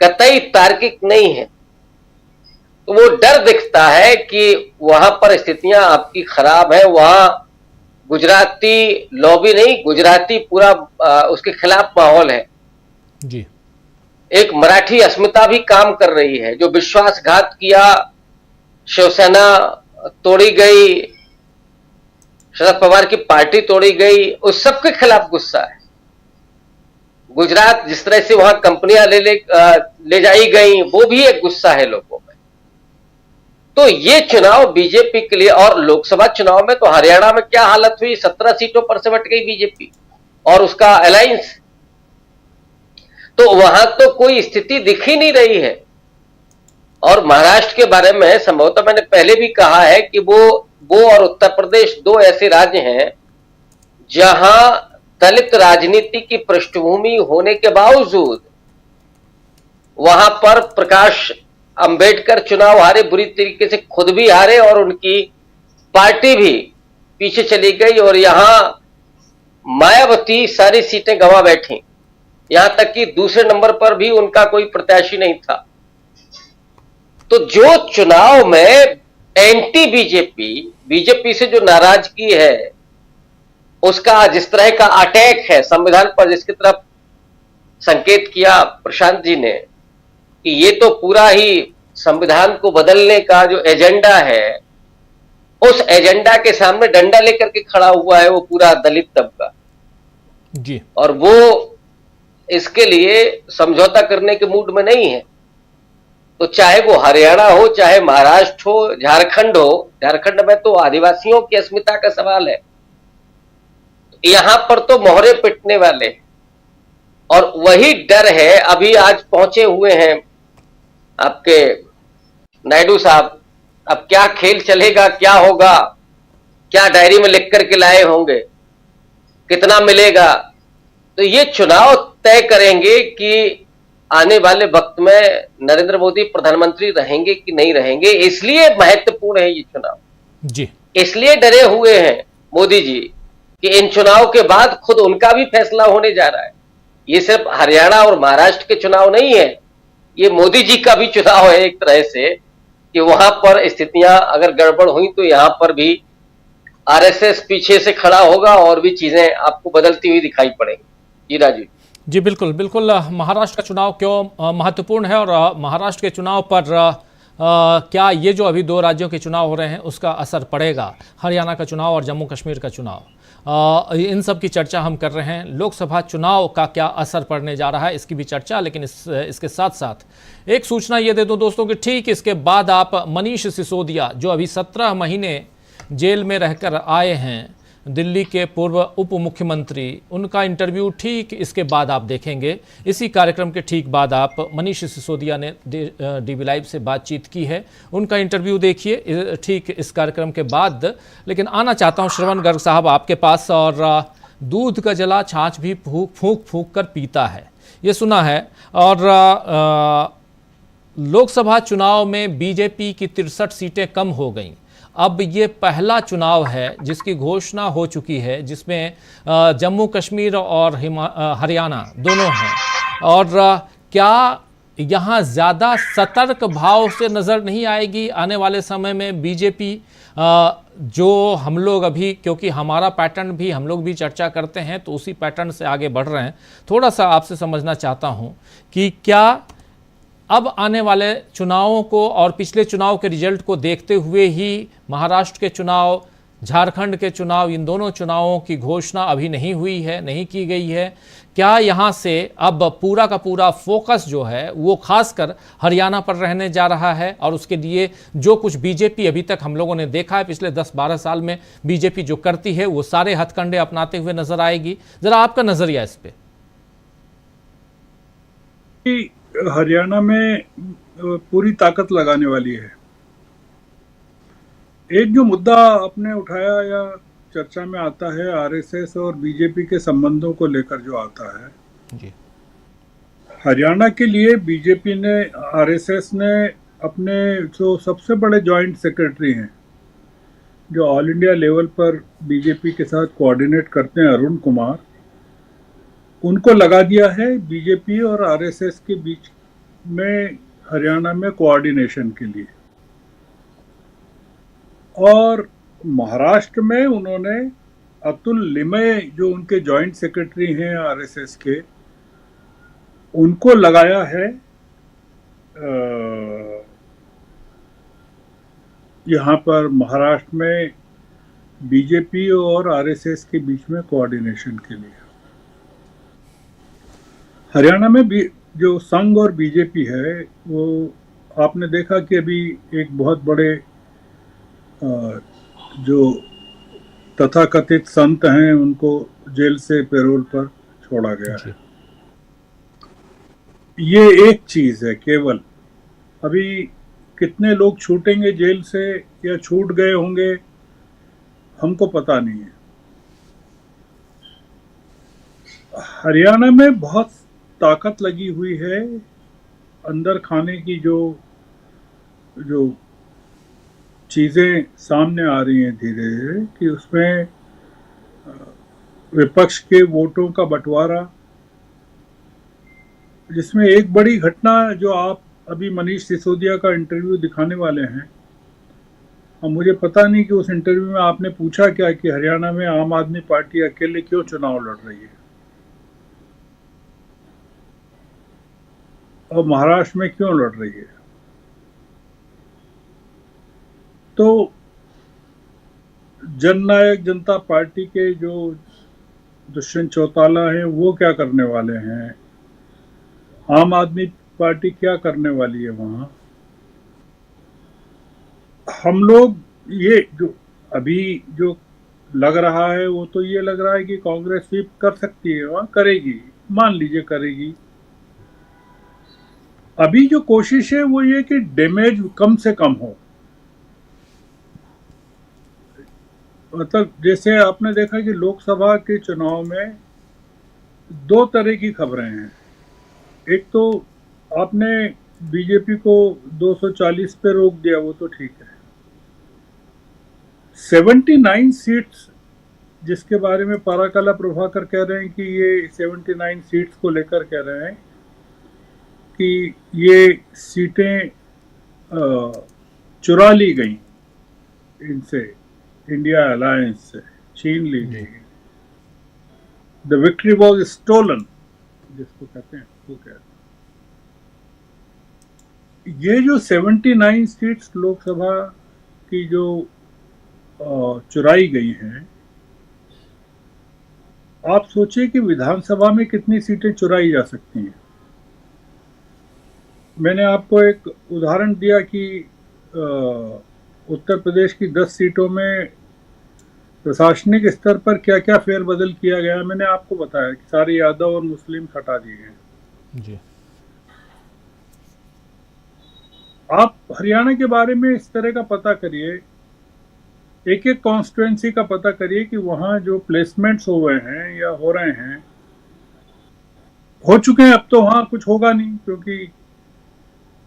कतई तार्किक नहीं है। तो वो डर दिखता है कि वहां पर स्थितियां आपकी खराब है, वहां गुजराती लॉबी नहीं, गुजराती पूरा उसके खिलाफ माहौल है। जी। एक मराठी अस्मिता भी काम कर रही है, जो विश्वासघात किया, शिवसेना तोड़ी गई, शरद पवार की पार्टी तोड़ी गई, उस सबके खिलाफ गुस्सा है। गुजरात जिस तरह से वहां कंपनियां ले जाई गई, वो भी एक गुस्सा है लोगों में। तो ये चुनाव बीजेपी के लिए, और लोकसभा चुनाव में तो हरियाणा में क्या हालत हुई, 17 सीटों पर से बट गई बीजेपी और उसका अलायंस। तो वहां तो कोई स्थिति दिख ही नहीं रही है। और महाराष्ट्र के बारे में संभवतः मैंने पहले भी कहा है कि वो और उत्तर प्रदेश 2 ऐसे राज्य हैं जहां दलित राजनीति की पृष्ठभूमि होने के बावजूद वहां पर प्रकाश अंबेडकर चुनाव हारे, बुरी तरीके से खुद भी हारे और उनकी पार्टी भी पीछे चली गई, और यहां मायावती सारी सीटें गंवा बैठी, यहां तक कि दूसरे नंबर पर भी उनका कोई प्रत्याशी नहीं था। तो जो चुनाव में एंटी बीजेपी से जो नाराजगी है, उसका जिस तरह का अटैक है संविधान पर, जिसकी तरफ संकेत किया प्रशांत जी ने कि ये तो पूरा ही संविधान को बदलने का जो एजेंडा है, उस एजेंडा के सामने डंडा लेकर के खड़ा हुआ है वो पूरा दलित तबका। जी। और वो इसके लिए समझौता करने के मूड में नहीं है। तो चाहे वो हरियाणा हो, चाहे महाराष्ट्र हो, झारखंड हो, झारखंड में तो आदिवासियों की अस्मिता का सवाल है, यहां पर तो मोहरे पिटने वाले, और वही डर है। अभी आज पहुंचे हुए हैं आपके नायडू साहब, अब क्या खेल चलेगा, क्या होगा, क्या डायरी में लिख करके लाए होंगे, कितना मिलेगा, तो ये चुनाव तय करेंगे कि आने वाले वक्त में नरेंद्र मोदी प्रधानमंत्री रहेंगे कि नहीं रहेंगे। इसलिए महत्वपूर्ण है ये चुनाव जी, इसलिए डरे हुए हैं मोदी जी कि इन चुनाव के बाद खुद उनका भी फैसला होने जा रहा है। ये सिर्फ हरियाणा और महाराष्ट्र के चुनाव नहीं है, ये मोदी जी का भी चुनाव है एक तरह से, कि वहां पर स्थितियां अगर गड़बड़ हुई तो यहां पर भी आरएसएस पीछे से खड़ा होगा और भी चीजें आपको बदलती हुई दिखाई पड़ेंगी। जी राजीव जी, बिल्कुल बिल्कुल। महाराष्ट्र का चुनाव क्यों महत्वपूर्ण है और महाराष्ट्र के चुनाव पर क्या ये जो अभी 2 राज्यों के चुनाव हो रहे हैं उसका असर पड़ेगा, हरियाणा का चुनाव और जम्मू कश्मीर का चुनाव, इन सब की चर्चा हम कर रहे हैं। लोकसभा चुनाव का क्या असर पड़ने जा रहा है इसकी भी चर्चा, लेकिन इसके साथ साथ एक सूचना ये दे दूं दोस्तों कि ठीक इसके बाद आप मनीष सिसोदिया जो अभी 17 महीने जेल में रहकर आए हैं, दिल्ली के पूर्व उप मुख्यमंत्री, उनका इंटरव्यू ठीक इसके बाद आप देखेंगे। इसी कार्यक्रम के ठीक बाद आप मनीष सिसोदिया ने डीवी लाइव से बातचीत की है, उनका इंटरव्यू देखिए ठीक इस कार्यक्रम के बाद। लेकिन आना चाहता हूं श्रवण गर्ग साहब आपके पास। और दूध का जला छाछ भी फूंक फूंक कर पीता है, ये सुना है। और लोकसभा चुनाव में बीजेपी की 63 सीटें कम हो गईं। अब ये पहला चुनाव है जिसकी घोषणा हो चुकी है, जिसमें जम्मू कश्मीर और हरियाणा दोनों हैं। और क्या यहाँ ज़्यादा सतर्क भाव से नज़र नहीं आएगी आने वाले समय में बीजेपी, जो हम लोग अभी, क्योंकि हमारा पैटर्न भी हम लोग भी चर्चा करते हैं तो उसी पैटर्न से आगे बढ़ रहे हैं। थोड़ा सा आपसे समझना चाहता हूँ कि क्या अब आने वाले चुनावों को और पिछले चुनाव के रिजल्ट को देखते हुए ही महाराष्ट्र के चुनाव, झारखंड के चुनाव, इन दोनों चुनावों की घोषणा अभी नहीं हुई है, नहीं की गई है, क्या यहाँ से अब पूरा का पूरा फोकस जो है वो खासकर हरियाणा पर रहने जा रहा है? और उसके लिए जो कुछ बीजेपी अभी तक हम लोगों ने देखा है पिछले 10-12 साल में बीजेपी जो करती है वो सारे हथकंडे अपनाते हुए नजर आएगी। जरा आपका नजरिया इस पे। हरियाणा में पूरी ताकत लगाने वाली है। एक जो मुद्दा आपने उठाया या चर्चा में आता है आरएसएस और बीजेपी के संबंधों को लेकर जो आता है जी। हरियाणा के लिए बीजेपी ने, आरएसएस ने अपने जो सबसे बड़े जॉइंट सेक्रेटरी हैं, जो ऑल इंडिया लेवल पर बीजेपी के साथ कोऑर्डिनेट करते हैं, अरुण कुमार, उनको लगा दिया है बीजेपी और आरएसएस के बीच में हरियाणा में कोऑर्डिनेशन के लिए। और महाराष्ट्र में उन्होंने अतुल लिमये जो उनके जॉइंट सेक्रेटरी हैं आरएसएस के, उनको लगाया है यहाँ पर महाराष्ट्र में बीजेपी और आरएसएस के बीच में कोऑर्डिनेशन के लिए। हरियाणा में भी जो संघ और बीजेपी है, वो आपने देखा कि अभी एक बहुत बड़े जो तथाकथित संत हैं उनको जेल से पैरोल पर छोड़ा गया है। ये एक चीज है केवल। अभी कितने लोग छूटेंगे जेल से या छूट गए होंगे हमको पता नहीं है। हरियाणा में बहुत ताकत लगी हुई है अंदर खाने की, जो चीज़ें सामने आ रही हैं धीरे धीरे, कि उसमें विपक्ष के वोटों का बंटवारा, जिसमें एक बड़ी घटना जो आप अभी मनीष सिसोदिया का इंटरव्यू दिखाने वाले हैं, और मुझे पता नहीं कि उस इंटरव्यू में आपने पूछा क्या कि हरियाणा में आम आदमी पार्टी अकेले क्यों चुनाव लड़ रही है और महाराष्ट्र में क्यों लड़ रही है। तो जननायक जनता पार्टी के जो दुष्यंत चौटाला हैं वो क्या करने वाले हैं, आम आदमी पार्टी क्या करने वाली है वहाँ। हम लोग ये जो अभी जो लग रहा है वो तो ये लग रहा है कि कांग्रेस स्वीप कर सकती है, वहाँ करेगी, मान लीजिए करेगी। अभी जो कोशिश है वो ये कि डैमेज कम से कम हो। मतलब जैसे आपने देखा कि लोकसभा के चुनाव में दो तरह की खबरें हैं। एक तो आपने बीजेपी को 240 पे रोक दिया, वो तो ठीक है। 79 सीट्स जिसके बारे में पराकला प्रभाकर कह रहे हैं कि ये 79 सीट्स को लेकर कह रहे हैं कि ये सीटें चुरा ली गई इनसे, इंडिया अलायंस से छीन ली गई। द विक्ट्री वॉज स्टोलन जिसको कहते हैं, वो कहते हैं। ये जो 79 सीट्स लोकसभा की जो चुराई गई हैं, आप सोचिए कि विधानसभा में कितनी सीटें चुराई जा सकती हैं। मैंने आपको एक उदाहरण दिया कि उत्तर प्रदेश की 10 सीटों में प्रशासनिक स्तर पर क्या क्या फेरबदल किया गया। मैंने आपको बताया कि सारे यादव और मुस्लिम हटा दिए गए जी। आप हरियाणा के बारे में इस तरह का पता करिए, एक एक कॉन्स्टिट्यूएंसी का पता करिए कि वहाँ जो प्लेसमेंट्स हो गए हैं या हो रहे हैं, हो चुके हैं। अब तो वहाँ कुछ होगा नहीं क्योंकि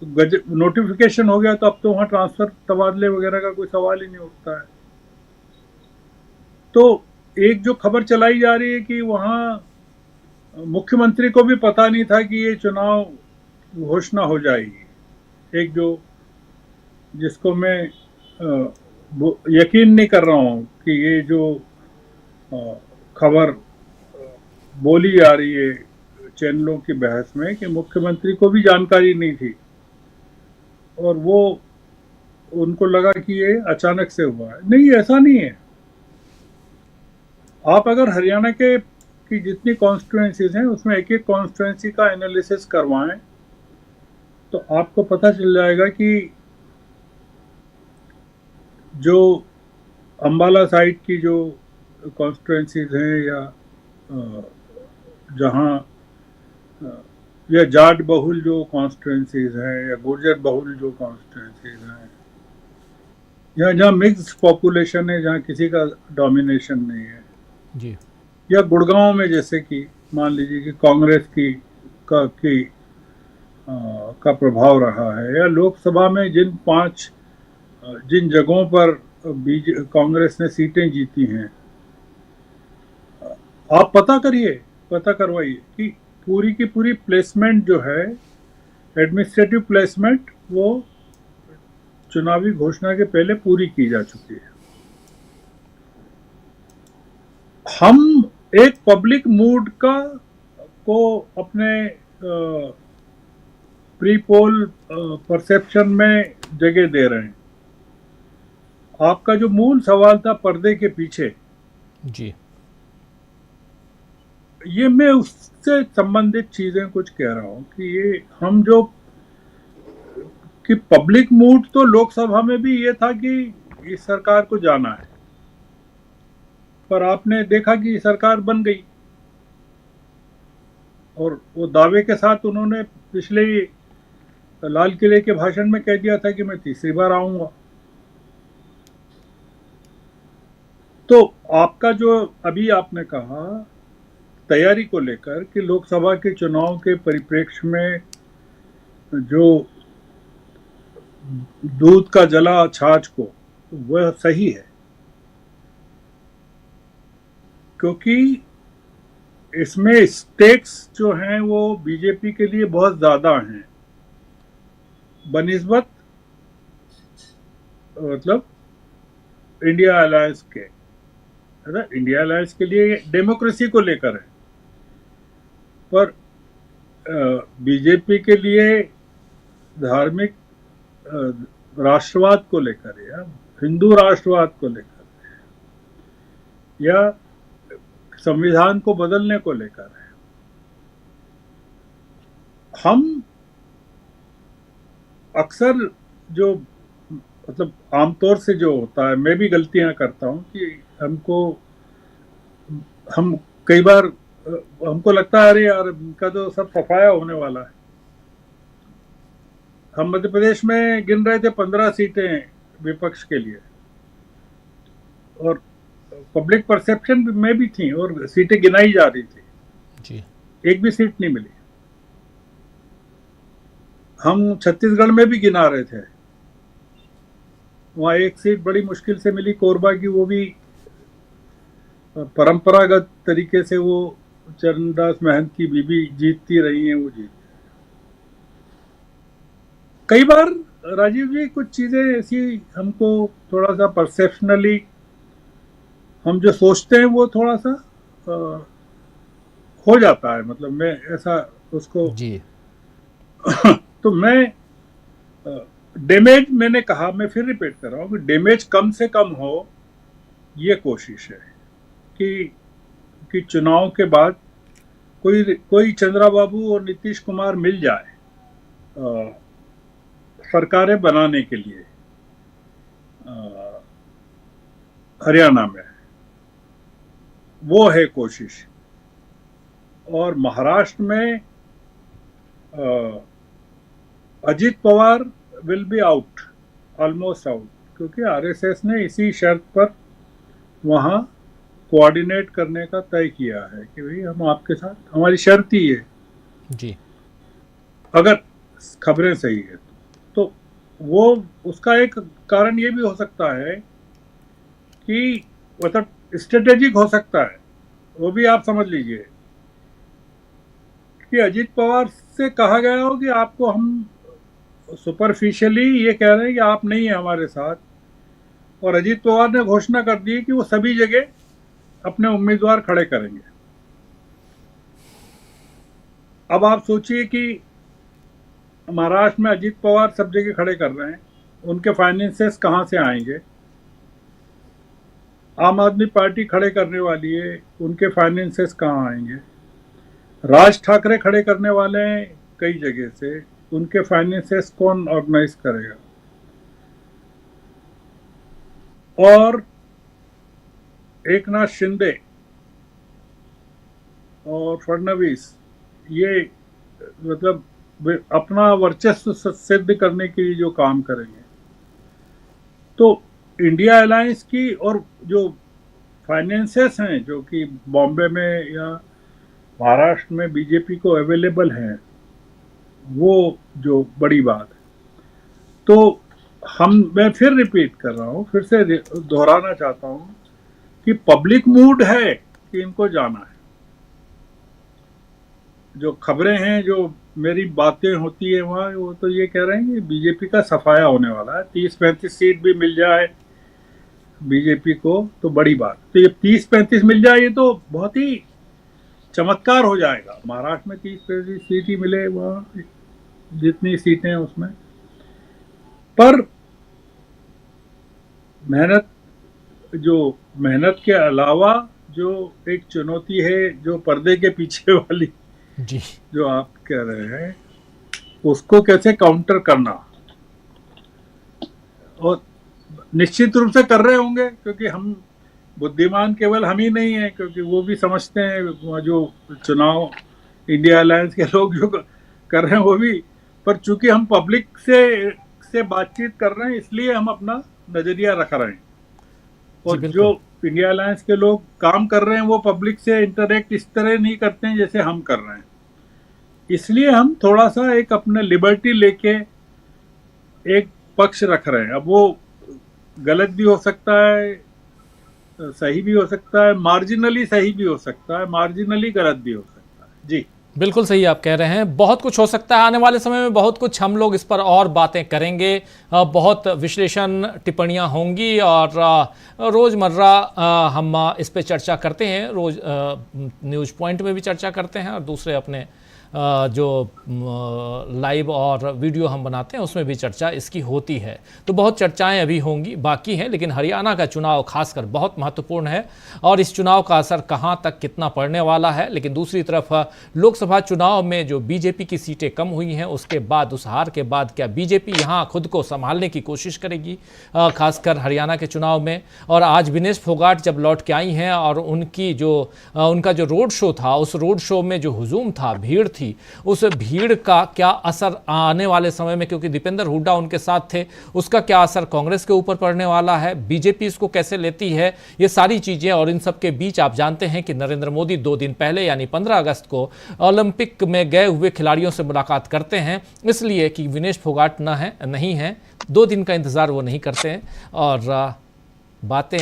नोटिफिकेशन हो गया, तो अब तो वहाँ ट्रांसफर तबादले वगैरह का कोई सवाल ही नहीं उठता है। तो एक जो खबर चलाई जा रही है कि वहाँ मुख्यमंत्री को भी पता नहीं था कि ये चुनाव घोषणा हो जाएगी, एक जो जिसको मैं यकीन नहीं कर रहा हूँ कि ये जो खबर बोली जा रही है चैनलों की बहस में कि मुख्यमंत्री को भी जानकारी नहीं थी और वो उनको लगा कि ये अचानक से हुआ है। नहीं, ऐसा नहीं है। आप अगर हरियाणा के की जितनी कॉन्स्टिट्यूएंसीज हैं उसमें एक एक कॉन्स्टिट्यूएंसी का एनालिसिस करवाएं तो आपको पता चल जाएगा कि जो अंबाला साइड की जो कॉन्स्टिट्यूएंसीज हैं या जहाँ या जाट बहुल जो कॉन्स्टिट्यूएंसीज हैं या गुर्जर बहुल जो कॉन्स्टिट्यूएंसीज हैं या जहाँ मिक्स्ड पॉपुलेशन है, जहाँ किसी का डोमिनेशन नहीं है जी, या गुड़गांव में जैसे कि मान लीजिए कि कांग्रेस का प्रभाव रहा है, या लोकसभा में जिन जगहों पर कांग्रेस ने सीटें जीती हैं, आप पता करवाइए कि पूरी की पूरी प्लेसमेंट जो है, एडमिनिस्ट्रेटिव प्लेसमेंट, वो चुनावी घोषणा के पहले पूरी की जा चुकी है। हम एक पब्लिक मूड को अपने प्री पोल परसेप्शन में जगह दे रहे हैं। आपका जो मूल सवाल था पर्दे के पीछे जी, ये मैं उससे संबंधित चीजें कुछ कह रहा हूं कि ये हम जो कि पब्लिक मूड तो लोकसभा में भी ये था कि इस सरकार को जाना है, पर आपने देखा कि सरकार बन गई और वो दावे के साथ उन्होंने पिछले लाल किले के भाषण में कह दिया था कि मैं तीसरी बार आऊंगा। तो आपका जो अभी आपने कहा तैयारी को लेकर कि लोकसभा के चुनाव के परिप्रेक्ष्य में जो दूध का जला छाछ को, वह सही है, क्योंकि इसमें स्टेक्स जो हैं वो बीजेपी के लिए बहुत ज्यादा हैं बनिस्बत मतलब इंडिया अलायंस के। इंडिया अलायंस के लिए डेमोक्रेसी को लेकर है, पर बीजेपी के लिए धार्मिक राष्ट्रवाद को लेकर या हिंदू राष्ट्रवाद को लेकर या संविधान को बदलने को लेकर है। हम अक्सर जो मतलब आमतौर से जो होता है, मैं भी गलतियां करता हूं कि हम कई बार हमको लगता है अरे यार इनका तो सब सफाया होने वाला है। हम मध्य प्रदेश में गिन रहे थे 15 सीटें विपक्ष के लिए, और पब्लिक परसेप्शन में भी थी और सीटें गिनाई जा रही थी जी। एक भी सीट नहीं मिली। हम छत्तीसगढ़ में भी गिना रहे थे, वहाँ एक सीट बड़ी मुश्किल से मिली कोरबा की, वो भी परंपरागत तरीके से वो चरणदास महंत की बीबी जीतती रही हैं, वो जीत। कई बार राजीव जी कुछ चीजें ऐसी हमको थोड़ा सा परसेप्शनली हम जो सोचते हैं वो थोड़ा सा हो जाता है, मतलब मैं ऐसा उसको जी। तो मैं डैमेज, मैंने कहा, मैं फिर रिपीट कर रहा हूँ कि डैमेज कम से कम हो, ये कोशिश है कि चुनाव के बाद कोई चंद्राबाबू और नीतीश कुमार मिल जाए सरकारें बनाने के लिए हरियाणा में, वो है कोशिश। और महाराष्ट्र में Ajit Pawar will be out, almost out, क्योंकि आरएसएस ने इसी शर्त पर वहाँ कोऑर्डिनेट करने का तय किया है कि भाई हम आपके साथ, हमारी शर्त ही है जी, अगर खबरें सही है तो वो उसका एक कारण ये भी हो सकता है कि मतलब स्ट्रेटेजिक हो सकता है, वो भी आप समझ लीजिए कि अजित पवार से कहा गया हो कि आपको हम सुपरफिशियली ये कह रहे हैं कि आप नहीं है हमारे साथ, और अजित पवार ने घोषणा कर दी कि वो सभी जगह अपने उम्मीदवार खड़े करेंगे। अब आप सोचिए कि महाराष्ट्र में अजित पवार सब जगह खड़े कर रहे हैं, उनके फाइनेंसेस कहाँ से आएंगे? आम आदमी पार्टी खड़े करने वाली है, उनके फाइनेंसेस कहाँ आएंगे? राज ठाकरे खड़े करने वाले हैं कई जगह से, उनके फाइनेंसेस कौन ऑर्गेनाइज करेगा? और एकनाथ शिंदे और फडणवीस ये मतलब अपना वर्चस्व सिद्ध करने के लिए जो काम करेंगे, तो इंडिया अलायंस की और जो फाइनेंसेस हैं जो कि बॉम्बे में या महाराष्ट्र में बीजेपी को अवेलेबल हैं, वो जो बड़ी बात है। तो मैं फिर रिपीट कर रहा हूँ, फिर से दोहराना चाहता हूँ कि पब्लिक मूड है कि इनको जाना है। जो खबरें हैं, जो मेरी बातें होती है वहाँ, वो तो ये कह रहे हैं कि बीजेपी का सफाया होने वाला है, 30-35 सीट भी मिल जाए बीजेपी को तो बड़ी बात। तो ये 30-35 मिल जाए, ये तो बहुत ही चमत्कार हो जाएगा। महाराष्ट्र में 30-35 सीट ही मिले, वहाँ जितनी सीटें हैं उसमें। पर मेहनत के अलावा जो एक चुनौती है, जो पर्दे के पीछे वाली जी, जो आप कह रहे हैं, उसको कैसे काउंटर करना, और निश्चित रूप से कर रहे होंगे, क्योंकि हम बुद्धिमान केवल हम ही नहीं हैं, क्योंकि वो भी समझते हैं, जो चुनाव इंडिया अलायंस के लोग जो कर रहे हैं वो भी। पर चूंकि हम पब्लिक से बातचीत कर रहे हैं, इसलिए हम अपना नजरिया रख रहे हैं, और जो इंडिया अलायंस के लोग काम कर रहे हैं वो पब्लिक से इंटरेक्ट इस तरह नहीं करते हैं जैसे हम कर रहे हैं। इसलिए हम थोड़ा सा एक अपने लिबर्टी लेके एक पक्ष रख रहे हैं। अब वो गलत भी हो सकता है, सही भी हो सकता है, मार्जिनली सही भी हो सकता है, मार्जिनली गलत भी हो सकता है। जी बिल्कुल सही आप कह रहे हैं, बहुत कुछ हो सकता है आने वाले समय में, बहुत कुछ हम लोग इस पर और बातें करेंगे, बहुत विश्लेषण टिप्पणियां होंगी, और रोज़मर्रा हम इस पे चर्चा करते हैं, रोज न्यूज़ पॉइंट में भी चर्चा करते हैं, और दूसरे अपने जो लाइव और वीडियो हम बनाते हैं उसमें भी चर्चा इसकी होती है। तो बहुत चर्चाएं अभी होंगी, बाकी हैं, लेकिन हरियाणा का चुनाव खासकर बहुत महत्वपूर्ण है और इस चुनाव का असर कहां तक कितना पड़ने वाला है। लेकिन दूसरी तरफ लोकसभा चुनाव में जो बीजेपी की सीटें कम हुई हैं, उसके बाद, उस हार के बाद, क्या बीजेपी यहां खुद को संभालने की कोशिश करेगी, खासकर हरियाणा के चुनाव में। और आज विनेश फोगाट जब लौट के आई हैं और उनका जो रोड शो था, उस रोड शो में जो हुजूम था, भीड़ थी, उस भीड़ का क्या असर आने वाले समय में, क्योंकि दीपेंद्र हुड्डा उनके साथ थे, उसका क्या असर कांग्रेस के ऊपर पड़ने वाला है, बीजेपी इसको कैसे लेती है, ये सारी चीजें। और इन सब के बीच आप जानते हैं कि नरेंद्र मोदी 2 दिन पहले यानी 15 अगस्त को ओलंपिक में गए हुए खिलाड़ियों से मुलाकात करते हैं, इसलिए कि विनेश फोगाट नहीं है, 2 दिन का इंतजार वो नहीं करते हैं। और बातें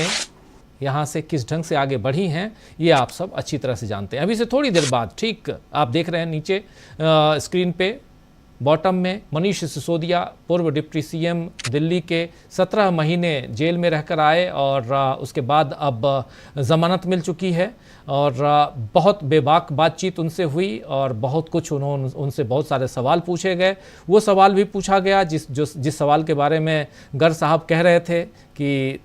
यहाँ से किस ढंग से आगे बढ़ी हैं ये आप सब अच्छी तरह से जानते हैं। अभी से थोड़ी देर बाद, ठीक आप देख रहे हैं नीचे स्क्रीन पे बॉटम में, मनीष सिसोदिया, पूर्व डिप्टी सीएम, दिल्ली के 17 महीने जेल में रहकर आए और उसके बाद अब जमानत मिल चुकी है और बहुत बेबाक बातचीत उनसे हुई और बहुत कुछ उनसे बहुत सारे सवाल पूछे गए। वो सवाल भी पूछा गया जिस सवाल के बारे में गर साहब कह रहे थे कि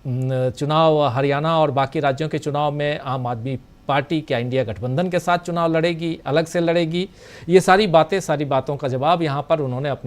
चुनाव हरियाणा और बाकी राज्यों के चुनाव में आम आदमी पार्टी क्या इंडिया गठबंधन के साथ चुनाव लड़ेगी, अलग से लड़ेगी, ये सारी बातों का जवाब यहाँ पर उन्होंने अपने